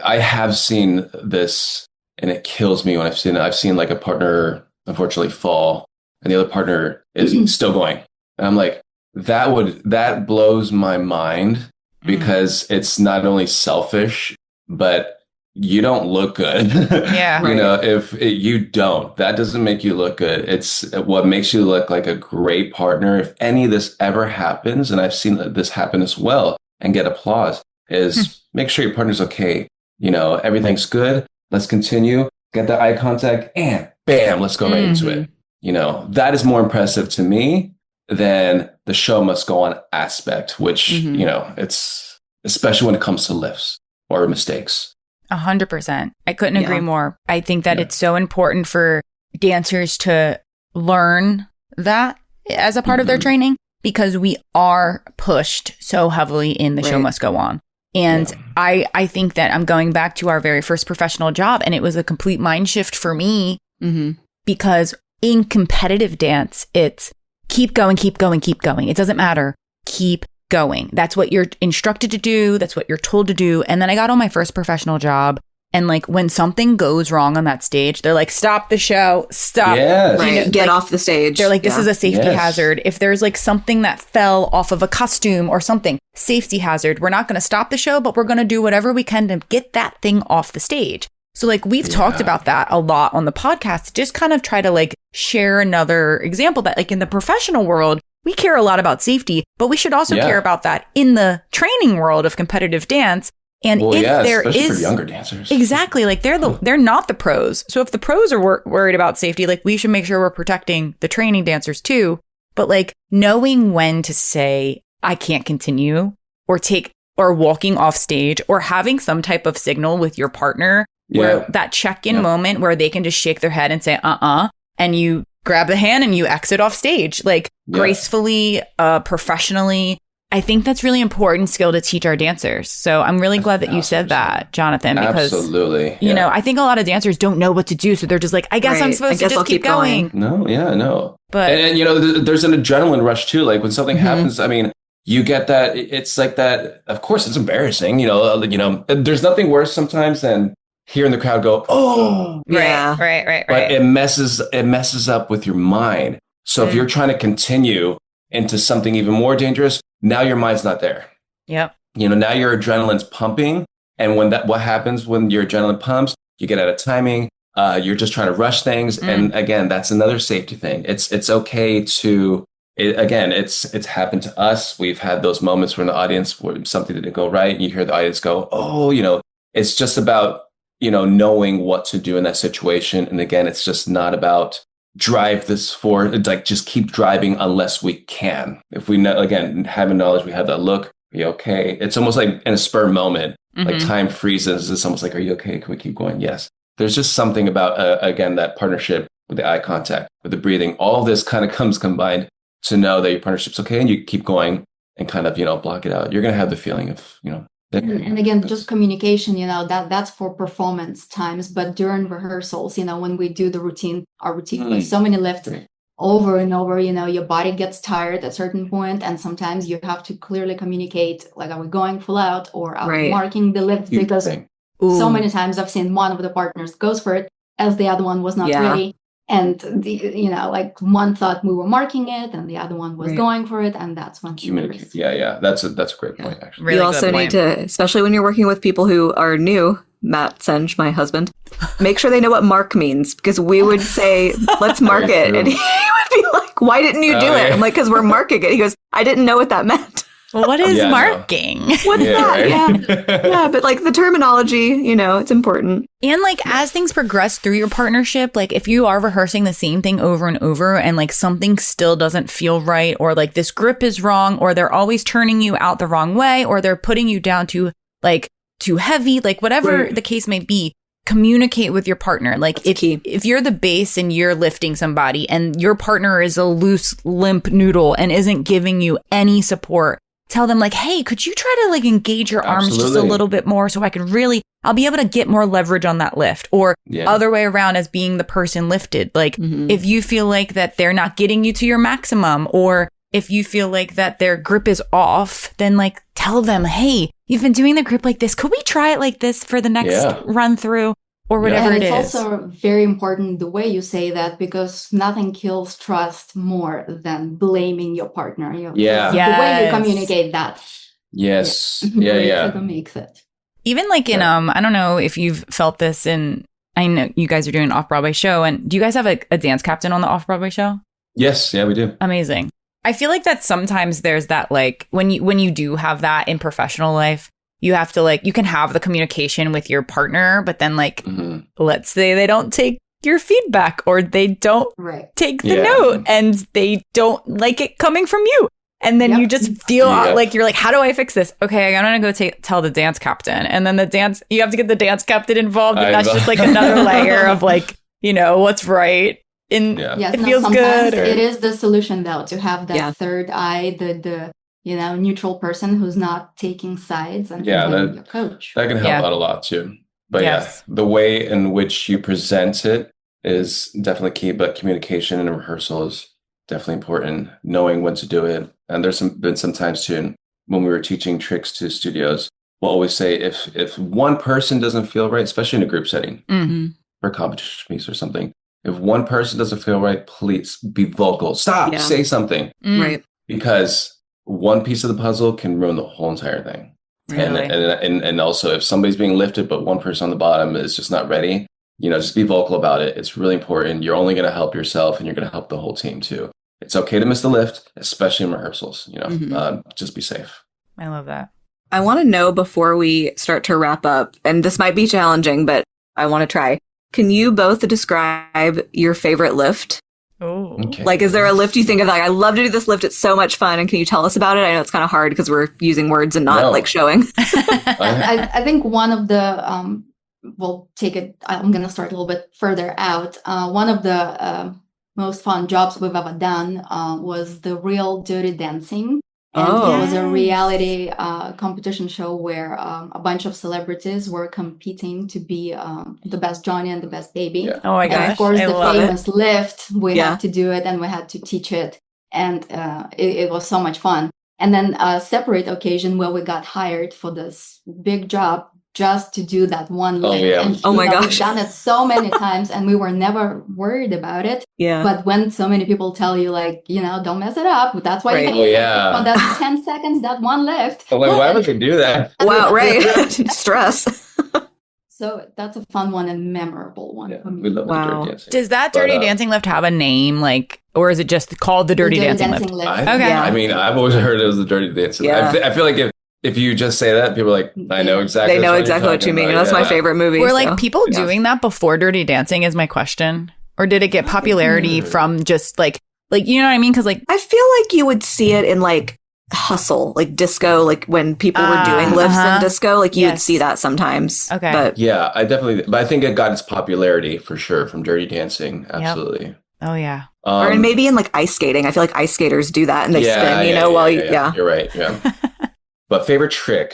I have seen this and it kills me when I've seen like a partner, unfortunately, fall and the other partner is still going. And I'm like, that blows my mind because it's not only selfish, but you don't look good. Yeah. If you don't, that doesn't make you look good. It's what makes you look like a great partner. If any of this ever happens, and I've seen this happen as well and get applause, is make sure your partner's okay. Everything's good. Let's continue. Get the eye contact and bam, let's go right into it. That is more impressive to me than the show must go on aspect, which, it's especially when it comes to lifts or mistakes. 100%. I couldn't agree more. I think that it's so important for dancers to learn that as a part of their training because we are pushed so heavily in the show must go on. And I think that I'm going back to our very first professional job, and it was a complete mind shift for me because in competitive dance, it's keep going, keep going, keep going. It doesn't matter. Keep going. That's what you're instructed to do. That's what you're told to do. And then I got on my first professional job And like when something goes wrong on that stage, they're like, stop the show, stop. Yes. Right. Get off the stage. They're like, this is a safety Yes. hazard. If there's like something that fell off of a costume or something, safety hazard. We're not going to stop the show, but we're going to do whatever we can to get that thing off the stage. So like we've talked about that a lot on the podcast, just kind of try to like share another example that like in the professional world, we care a lot about safety, but we should also care about that in the training world of competitive dance. And if there especially is for younger dancers. Exactly. Like they're not the pros. So if the pros are worried about safety, like we should make sure we're protecting the training dancers too. But like knowing when to say, I can't continue or walking off stage or having some type of signal with your partner where that check-in moment where they can just shake their head and say, and you grab the hand and you exit off stage, like gracefully, professionally. I think that's really important skill to teach our dancers. So I'm really glad that you said that, Jonathan, because you know, I think a lot of dancers don't know what to do. So they're just like, I guess I'm supposed to just keep going. No. But and you know, there's an adrenaline rush too. Like when something happens, I mean, you get that. It's like that. Of course, it's embarrassing. You know, there's nothing worse sometimes than hearing the crowd go, "Oh, right." But it messes up with your mind. So if you're trying to continue into something even more dangerous, now your mind's not there. Yep. You know, now your adrenaline's pumping, and what happens when your adrenaline pumps? You get out of timing. You're just trying to rush things, and again, that's another safety thing. It's okay to. It's happened to us. We've had those moments where in the audience where something didn't go right, and you hear the audience go, "Oh," you know. It's just about knowing what to do in that situation, and again, it's just not about drive this forward. Like just keep driving unless we can. If we know, again, having knowledge, we have that look. Are you okay? It's almost like in a spur moment, like time freezes. It's almost like, are you okay? Can we keep going? Yes. There's just something about again that partnership with the eye contact, with the breathing. All of this kind of comes combined to know that your partnership's okay, and you keep going and kind of block it out. You're gonna have the feeling of And again, just communication, that's for performance times. But during rehearsals, when we do our routine with so many lifts over and over, your body gets tired at a certain point, and sometimes you have to clearly communicate, like, are we going full out or are we marking the lift? Because so many times I've seen one of the partners goes for it as the other one was not ready. And like one thought we were marking it, and the other one was going for it, and that's when communicate. Yeah, that's a great point. Actually, really you also need to, especially when you're working with people who are new. Matt Senj, my husband, make sure they know what mark means, because we would say, "Let's mark it," and he would be like, "Why didn't you do it?" I'm like, "Because we're marking it." He goes, "I didn't know what that meant." What is marking? No. What's that? Yeah, but like the terminology, it's important. And like as things progress through your partnership, like if you are rehearsing the same thing over and over and like something still doesn't feel right, or like this grip is wrong, or they're always turning you out the wrong way, or they're putting you down to like too heavy, like whatever the case may be, communicate with your partner. Like if you're the base and you're lifting somebody and your partner is a loose, limp noodle and isn't giving you any support, tell them like, hey, could you try to like engage your arms just a little bit more so I'll be able to get more leverage on that lift, or other way around as being the person lifted. Like if you feel like that they're not getting you to your maximum, or if you feel like that their grip is off, then like tell them, hey, you've been doing the grip like this. Could we try it like this for the next run through? Or whatever it is. It's also very important the way you say that, because nothing kills trust more than blaming your partner. The way you communicate that. Yes. Makes it. Even like in I don't know if you've felt this in. I know you guys are doing an off-Broadway show, and do you guys have a dance captain on the off-Broadway show? Yes, we do. Amazing. I feel like that sometimes there's that like when you do have that in professional life. You have to like, you can have the communication with your partner, but then like, let's say they don't take your feedback, or they don't take the note, and they don't like it coming from you. And then you just feel like, you're like, how do I fix this? Okay, I'm going to go tell the dance captain. And then you have to get the dance captain involved. And that's just like another layer of like, what's right. It feels good. It is the solution though, to have that third eye, the neutral person who's not taking sides, and your coach. That can help out a lot too. But the way in which you present it is definitely key. But communication and rehearsal is definitely important. Knowing when to do it. And there's been some times too when we were teaching tricks to studios, will always say if one person doesn't feel right, especially in a group setting Mm. or a competition piece or something, if one person doesn't feel right, please be vocal. Stop, Yeah. say something. Mm. Right. Because one piece of the puzzle can ruin the whole entire thing. Totally. And also if somebody's being lifted, but one person on the bottom is just not ready, just be vocal about it. It's really important. You're only going to help yourself and you're going to help the whole team too. It's okay to miss the lift, especially in rehearsals, just be safe. I love that. I want to know before we start to wrap up, and this might be challenging, but I want to try. Can you both describe your favorite lift? Oh. Okay. Like, is there a lift you think of, like, I love to do this lift, it's so much fun, and can you tell us about it? I know it's kind of hard because we're using words and not like showing. I think one of the, we'll take it, I'm going to start a little bit further out. One of the most fun jobs we've ever done was the Real Dirty Dancing. And it was a reality competition show where a bunch of celebrities were competing to be the best Johnny and the best baby. Yeah. Oh my And gosh. of course, I the love famous lift, we Yeah. had to do it and we had to teach it. And it was so much fun. And then a separate occasion where we got hired for this big job just to do that one lift. yeah. And, Oh my gosh. we've done it so many times and we were never worried about it. Yeah. But when so many people tell you, like, don't mess it up, that's why Right. you Oh, yeah. for that 10 seconds, that one lift. Like, why would they do that? Wow, right. Stress. So that's a fun one and memorable one Yeah, for me. we love Wow. the dirty dancing. Does that But, Dirty Dancing lift have a name, or is it just called the Dirty Dancing lift? Okay. Yeah. I mean, I've always heard it was the dirty dancing. Yeah. I feel like if you just say that, people are like, I know exactly. They know what exactly you're what you talking mean. about. That's my Yeah. favorite movie. Were so. like people doing that before Dirty Dancing is my question. Or did it get popularity from just like, you know what I mean? Because like, I feel like you would see it in like hustle, like disco, like when people were doing lifts in disco, like you would Yes. see that sometimes. Okay. But Yeah, but I think it got its popularity for sure from Dirty Dancing. Absolutely. oh yeah. or and maybe in like ice skating. I feel like ice skaters do that and they spin, yeah. You're right. Yeah. But favorite trick,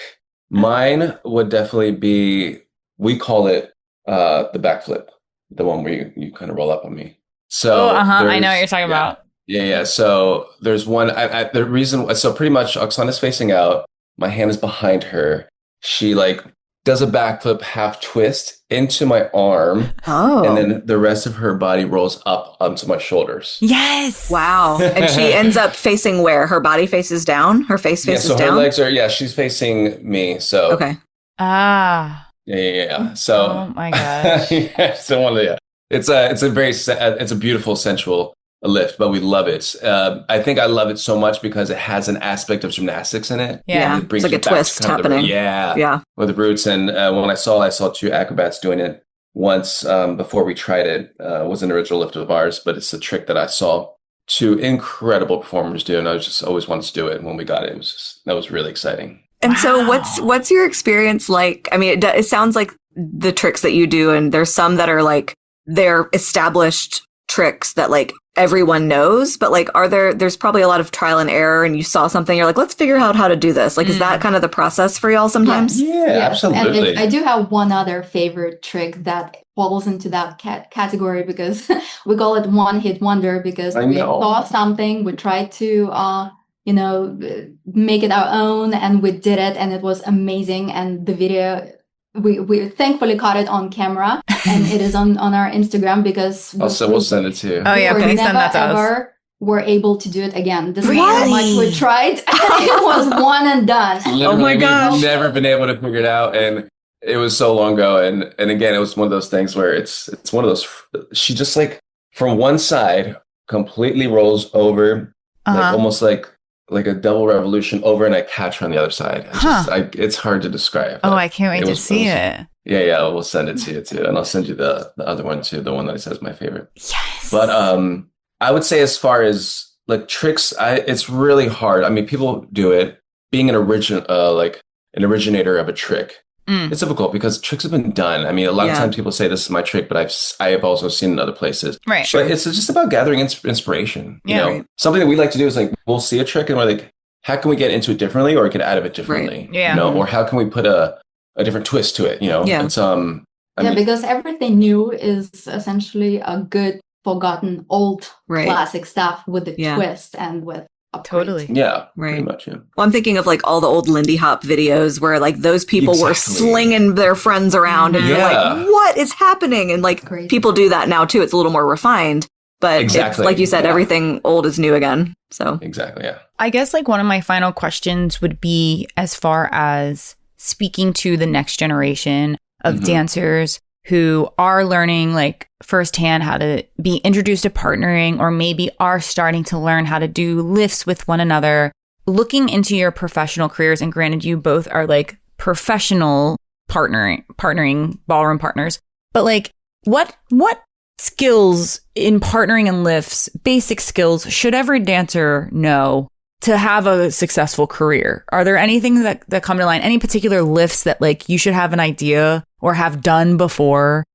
mine would definitely be, we call it the backflip, the one where you kind of roll up on me. So I know what you're talking about. Yeah. So there's one. The reason. So pretty much, Oksana's facing out. My hand is behind her. She like does a backflip, half twist into my arm, and then the rest of her body rolls up onto my shoulders. Yes. Wow. And she ends up facing where? Her body faces down? Her face faces so down? her legs are. She's facing me. So Okay. Ah. Yeah. So Oh my gosh. It's a beautiful sensual lift, but we love it. I think I love it so much because it has an aspect of gymnastics in it. Yeah. It brings It's like you a back twist to kind of the- happening. Yeah. With the roots. And when I saw two acrobats doing it once before we tried it. It wasn't an original lift of ours, but it's a trick that I saw two incredible performers do, and I was just always wanted to do it. And when we got it, that was really exciting. And so what's your experience like? I mean, it sounds like the tricks that you do, and there's some that are like, they're established tricks that like everyone knows, but like, there's probably a lot of trial and error, and you saw something, you're like, let's figure out how to do this. Like, is that kind of the process for y'all sometimes? Yeah, absolutely. And I do have one other favorite trick that falls into that category because we call it one hit wonder, because we saw something, we tried to, make it our own, and we did it, and it was amazing. And the video, we thankfully caught it on camera, and it is on our Instagram, because we'll send it to you. Oh yeah, please send that to us. Ever were able to do it again. This is how much we tried. It was one and done. Literally, oh my gosh. We've never been able to figure it out, and it was so long ago. And again, it was one of those things where it's one of those. She just like from one side completely rolls over, like almost like a double revolution over, and I catch her on the other side. It's hard to describe. Oh, I can't wait to see it. Yeah, we'll send it to you too, and I'll send you the other one too, the one that I said is my favorite. Yes. But I would say as far as like tricks, it's really hard. I mean, people do it. Being an originator of a trick, it's difficult because tricks have been done. I mean, a lot of times people say this is my trick, but I have also seen it in other places. Right. But it's just about gathering inspiration. You know, right. Something that we like to do is like we'll see a trick and we're like, how can we get into it differently or get out of it differently? Right. Yeah. You know, or how can we put a different twist to it? You know, Yeah. It's I mean, because everything new is essentially a good, forgotten, old classic stuff with the twist and with upgrade. Totally. Yeah, Right. pretty much. Yeah. Well, I'm thinking of like all the old Lindy Hop videos where like those people were Exactly. slinging their friends around and you're Yeah. like, what is happening? And like Crazy. people do that now too. It's a little more refined, but it's Exactly. like you said, Yeah. everything old is new again. So Exactly. Yeah. I guess like one of my final questions would be as far as speaking to the next generation of Mhm. dancers who are learning like firsthand how to be introduced to partnering, or maybe are starting to learn how to do lifts with one another, looking into your professional careers. And granted, you both are like professional partnering ballroom partners, but like what skills in partnering and lifts, basic skills, should every dancer know to have a successful career? Are there anything that come to mind? Any particular lifts that like you should have an idea or have done before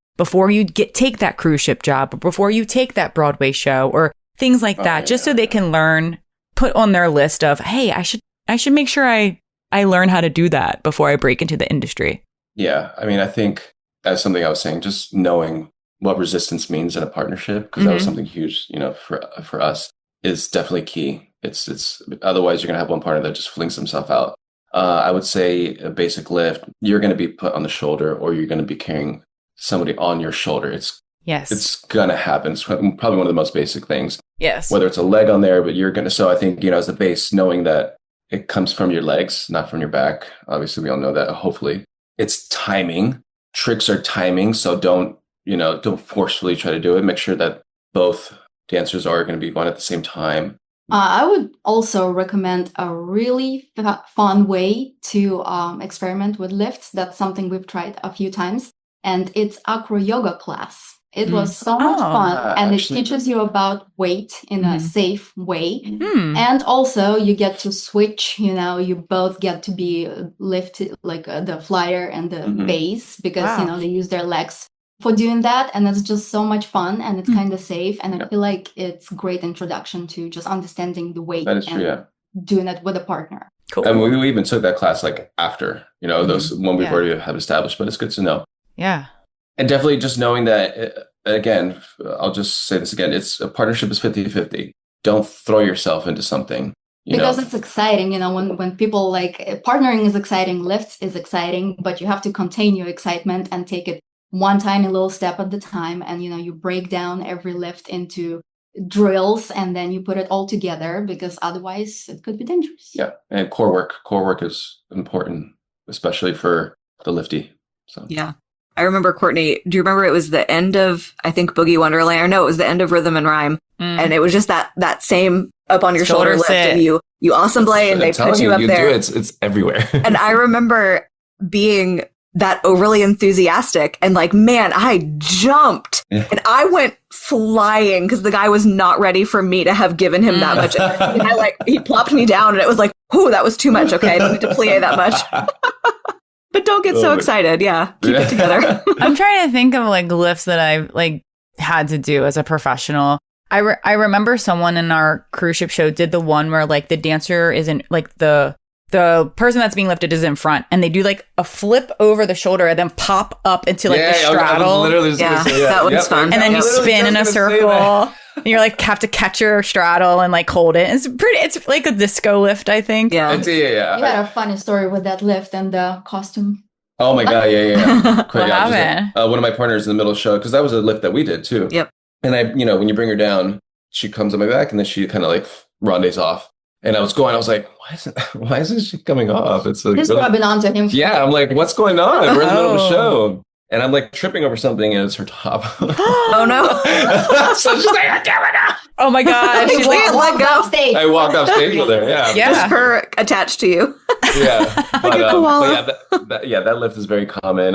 you take that cruise ship job, or before you take that Broadway show, or things like that, just so they can learn, put on their list of, hey, I should make sure I learn how to do that before I break into the industry. Yeah. I mean, I think that's something I was saying, just knowing what resistance means in a partnership, because that was something huge, for us, is definitely key. It's otherwise you're going to have one partner that just flings himself out. I would say a basic lift, you're going to be put on the shoulder, or you're going to be carrying somebody on your shoulder. It's going to happen. It's probably one of the most basic things. Yes. Whether it's a leg on there, but you're going to, so I think, as the base, knowing that it comes from your legs, not from your back. Obviously we all know that, hopefully. It's timing. Tricks are timing. So don't forcefully try to do it. Make sure that both dancers are going to be going at the same time. I would also recommend a really fun way to experiment with lifts. That's something we've tried a few times, and it's acro yoga class. It was so much fun, and actually, it teaches you about weight in a safe way. Mm. And also you get to switch, you both get to be lifted, like the flyer and the base, because, they use their legs for doing that. And it's just so much fun, and it's kind of safe. And I feel like it's great introduction to just understanding the weight that is true, yeah. doing it with a partner. Cool. And we even took that class like after, those when we've already have established, but it's good to know. Yeah. And definitely just knowing that, again, I'll just say this again, a partnership is 50-50. Don't throw yourself into something. Because it's exciting, when people like partnering is exciting, lifts is exciting, but you have to contain your excitement and take it one tiny little step at the time. And, you break down every lift into drills, and then you put it all together, because otherwise it could be dangerous. Yeah. And core work is important, especially for the lifty. So yeah. I remember, Courtney, do you remember it was the end of, I think, Boogie Wonderland? Or no, it was the end of Rhythm and Rhyme. And it was just that same up on your shoulder lift, and you ensemble, and they put you up there. It's everywhere. And I remember being that overly enthusiastic, and like, man, I jumped and I went flying because the guy was not ready for me to have given him that much. And he plopped me down, and it was like, oh, that was too much. Okay, I don't need to plie that much. But don't get so excited. Yeah, keep it together. I'm trying to think of like lifts that I've like had to do as a professional. I remember someone in our cruise ship show did the one where like the dancer isn't like the person that's being lifted is in front, and they do like a flip over the shoulder and then pop up into like the straddle. I was literally just gonna say, that one's fun. And then you spin in a circle. And you're like have to catch your straddle and like hold it. It's like a disco lift, I think. Yeah. You had a funny story with that lift and the costume. Oh my God, yeah. What happened? One of my partners in the middle of the show, because that was a lift that we did too. Yep. And when you bring her down, she comes on my back, and then she kind of like rendezvous off. And I was like, why isn't she coming off? It's like, Just rubbing onto him. Yeah, I'm like, what's going on? We're in the middle of a show. And I'm like tripping over something, and it's her top. Oh no. So she's like, I can't let go. Oh my God. She's like, let go. I walked off stage with her. Yeah. Just her attached to you. Yeah. Like a koala. That lift is very common.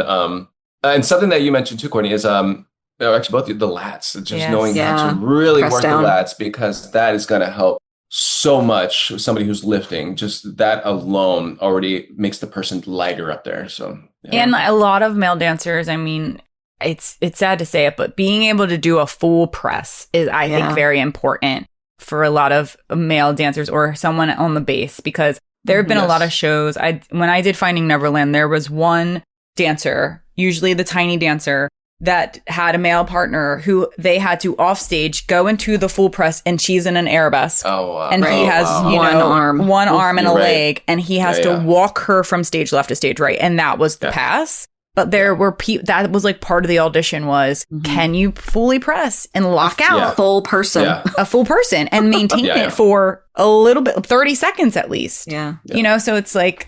And something that you mentioned too, Courtney, is actually both the lats. Just knowing how to really Press work down. the lats, because that is going to help so much with somebody who's lifting. Just that alone already makes the person lighter up there. So And a lot of male dancers, I mean, it's sad to say it, but being able to do a full press is, I think, very important for a lot of male dancers or someone on the base, because there have been a lot of shows. When I did Finding Neverland, there was one dancer, usually the tiny dancer, that had a male partner who they had to off stage go into the full press, and she's in an airbus. Oh, wow. And he has one arm and a leg, and he has to walk her from stage left to stage right. And that was the pass. But there were that was like part of the audition was, can you fully press and lock out a full person and maintain it for a little bit, 30 seconds at least. You know, so it's like,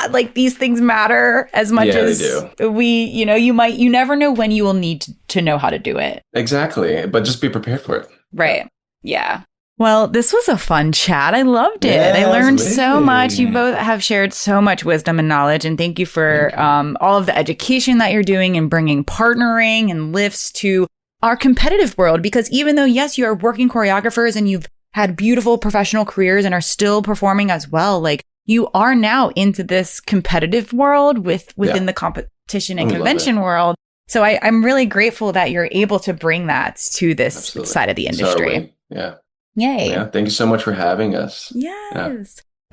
like these things matter as much as you never know when you will need to know how to do it. Exactly. But just be prepared for it. Right. Yeah. Well, this was a fun chat. I loved it. Yeah, I learned so much. You both have shared so much wisdom and knowledge. And thank you for all of the education that you're doing and bringing partnering and lifts to our competitive world. Because even though, yes, you are working choreographers and you've had beautiful professional careers and are still performing as well, like you are now into this competitive world within the competition and convention world. So I'm really grateful that you're able to bring that to this side of the industry. Yay. Yeah. Thank you so much for having us. Yes. Yeah.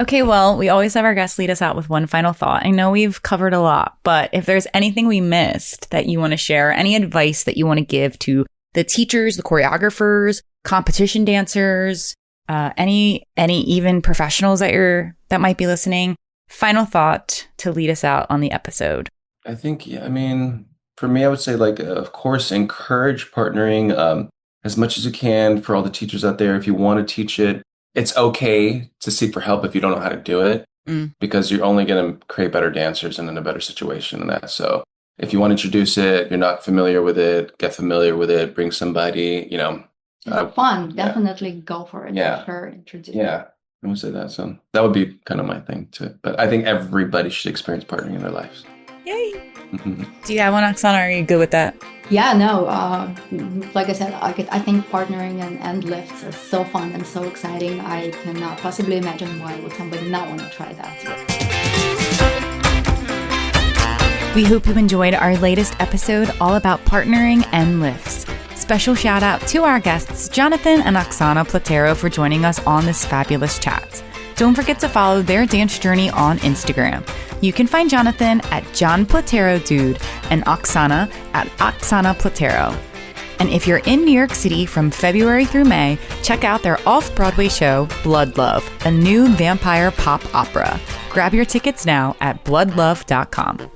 Okay. Well, we always have our guests lead us out with one final thought. I know we've covered a lot, but if there's anything we missed that you want to share, any advice that you want to give to the teachers, the choreographers, competition dancers, any even professionals that might be listening, final thought to lead us out on the episode. I think, for me, I would say, like, of course, encourage partnering, as much as you can for all the teachers out there. If you want to teach it, it's okay to seek for help if you don't know how to do it, because you're only going to create better dancers and in a better situation than that. So if you want to introduce it, you're not familiar with it, get familiar with it, bring somebody, Have fun. Definitely go for it. For sure. Introduce it. I would say that. So that would be kind of my thing too. But I think everybody should experience partnering in their lives. Yay. Do you have one, Oksana? Are you good with that? Yeah, no. Like I said, I think partnering and lifts are so fun and so exciting. I cannot possibly imagine why would somebody not want to try that. We hope you enjoyed our latest episode all about partnering and lifts. Special shout out to our guests, Jonathan and Oksana Platero, for joining us on this fabulous chat. Don't forget to follow their dance journey on Instagram. You can find Jonathan at John Platero Dude and Oksana at Oksana Platero. And if you're in New York City from February through May, check out their off-Broadway show, Blood Love, a new vampire pop opera. Grab your tickets now at bloodlove.com.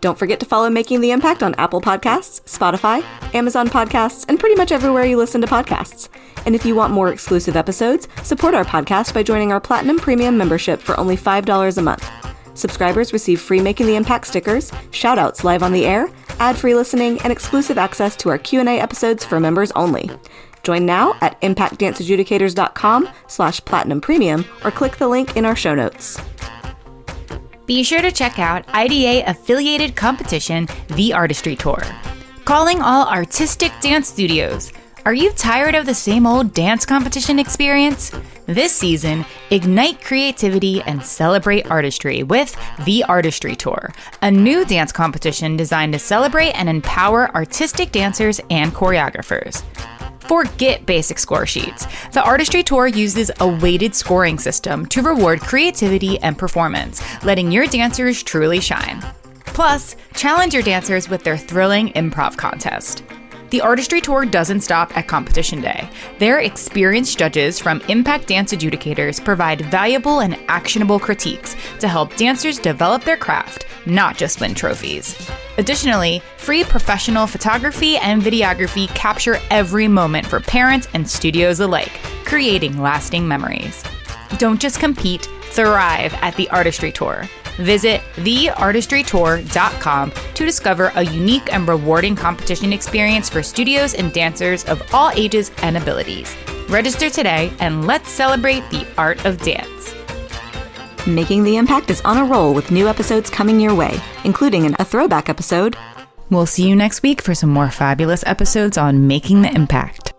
Don't forget to follow Making the Impact on Apple Podcasts, Spotify, Amazon Podcasts, and pretty much everywhere you listen to podcasts. And if you want more exclusive episodes, support our podcast by joining our Platinum Premium membership for only $5 a month. Subscribers receive free Making the Impact stickers, shout-outs live on the air, ad-free listening, and exclusive access to our Q&A episodes for members only. Join now at impactdanceadjudicators.com/platinum premium or click the link in our show notes. Be sure to check out IDA-affiliated competition, The Artistry Tour. Calling all artistic dance studios. Are you tired of the same old dance competition experience? This season, ignite creativity and celebrate artistry with The Artistry Tour, a new dance competition designed to celebrate and empower artistic dancers and choreographers. Forget basic score sheets. The Artistry Tour uses a weighted scoring system to reward creativity and performance, letting your dancers truly shine. Plus, challenge your dancers with their thrilling improv contest. The Artistry Tour doesn't stop at competition day. Their experienced judges from Impact Dance Educators provide valuable and actionable critiques to help dancers develop their craft, not just win trophies. Additionally, free professional photography and videography capture every moment for parents and studios alike, creating lasting memories. Don't just compete, thrive at the Artistry Tour. Visit theartistrytour.com to discover a unique and rewarding competition experience for studios and dancers of all ages and abilities. Register today and let's celebrate the art of dance. Making the Impact is on a roll with new episodes coming your way, including a throwback episode. We'll see you next week for some more fabulous episodes on Making the Impact.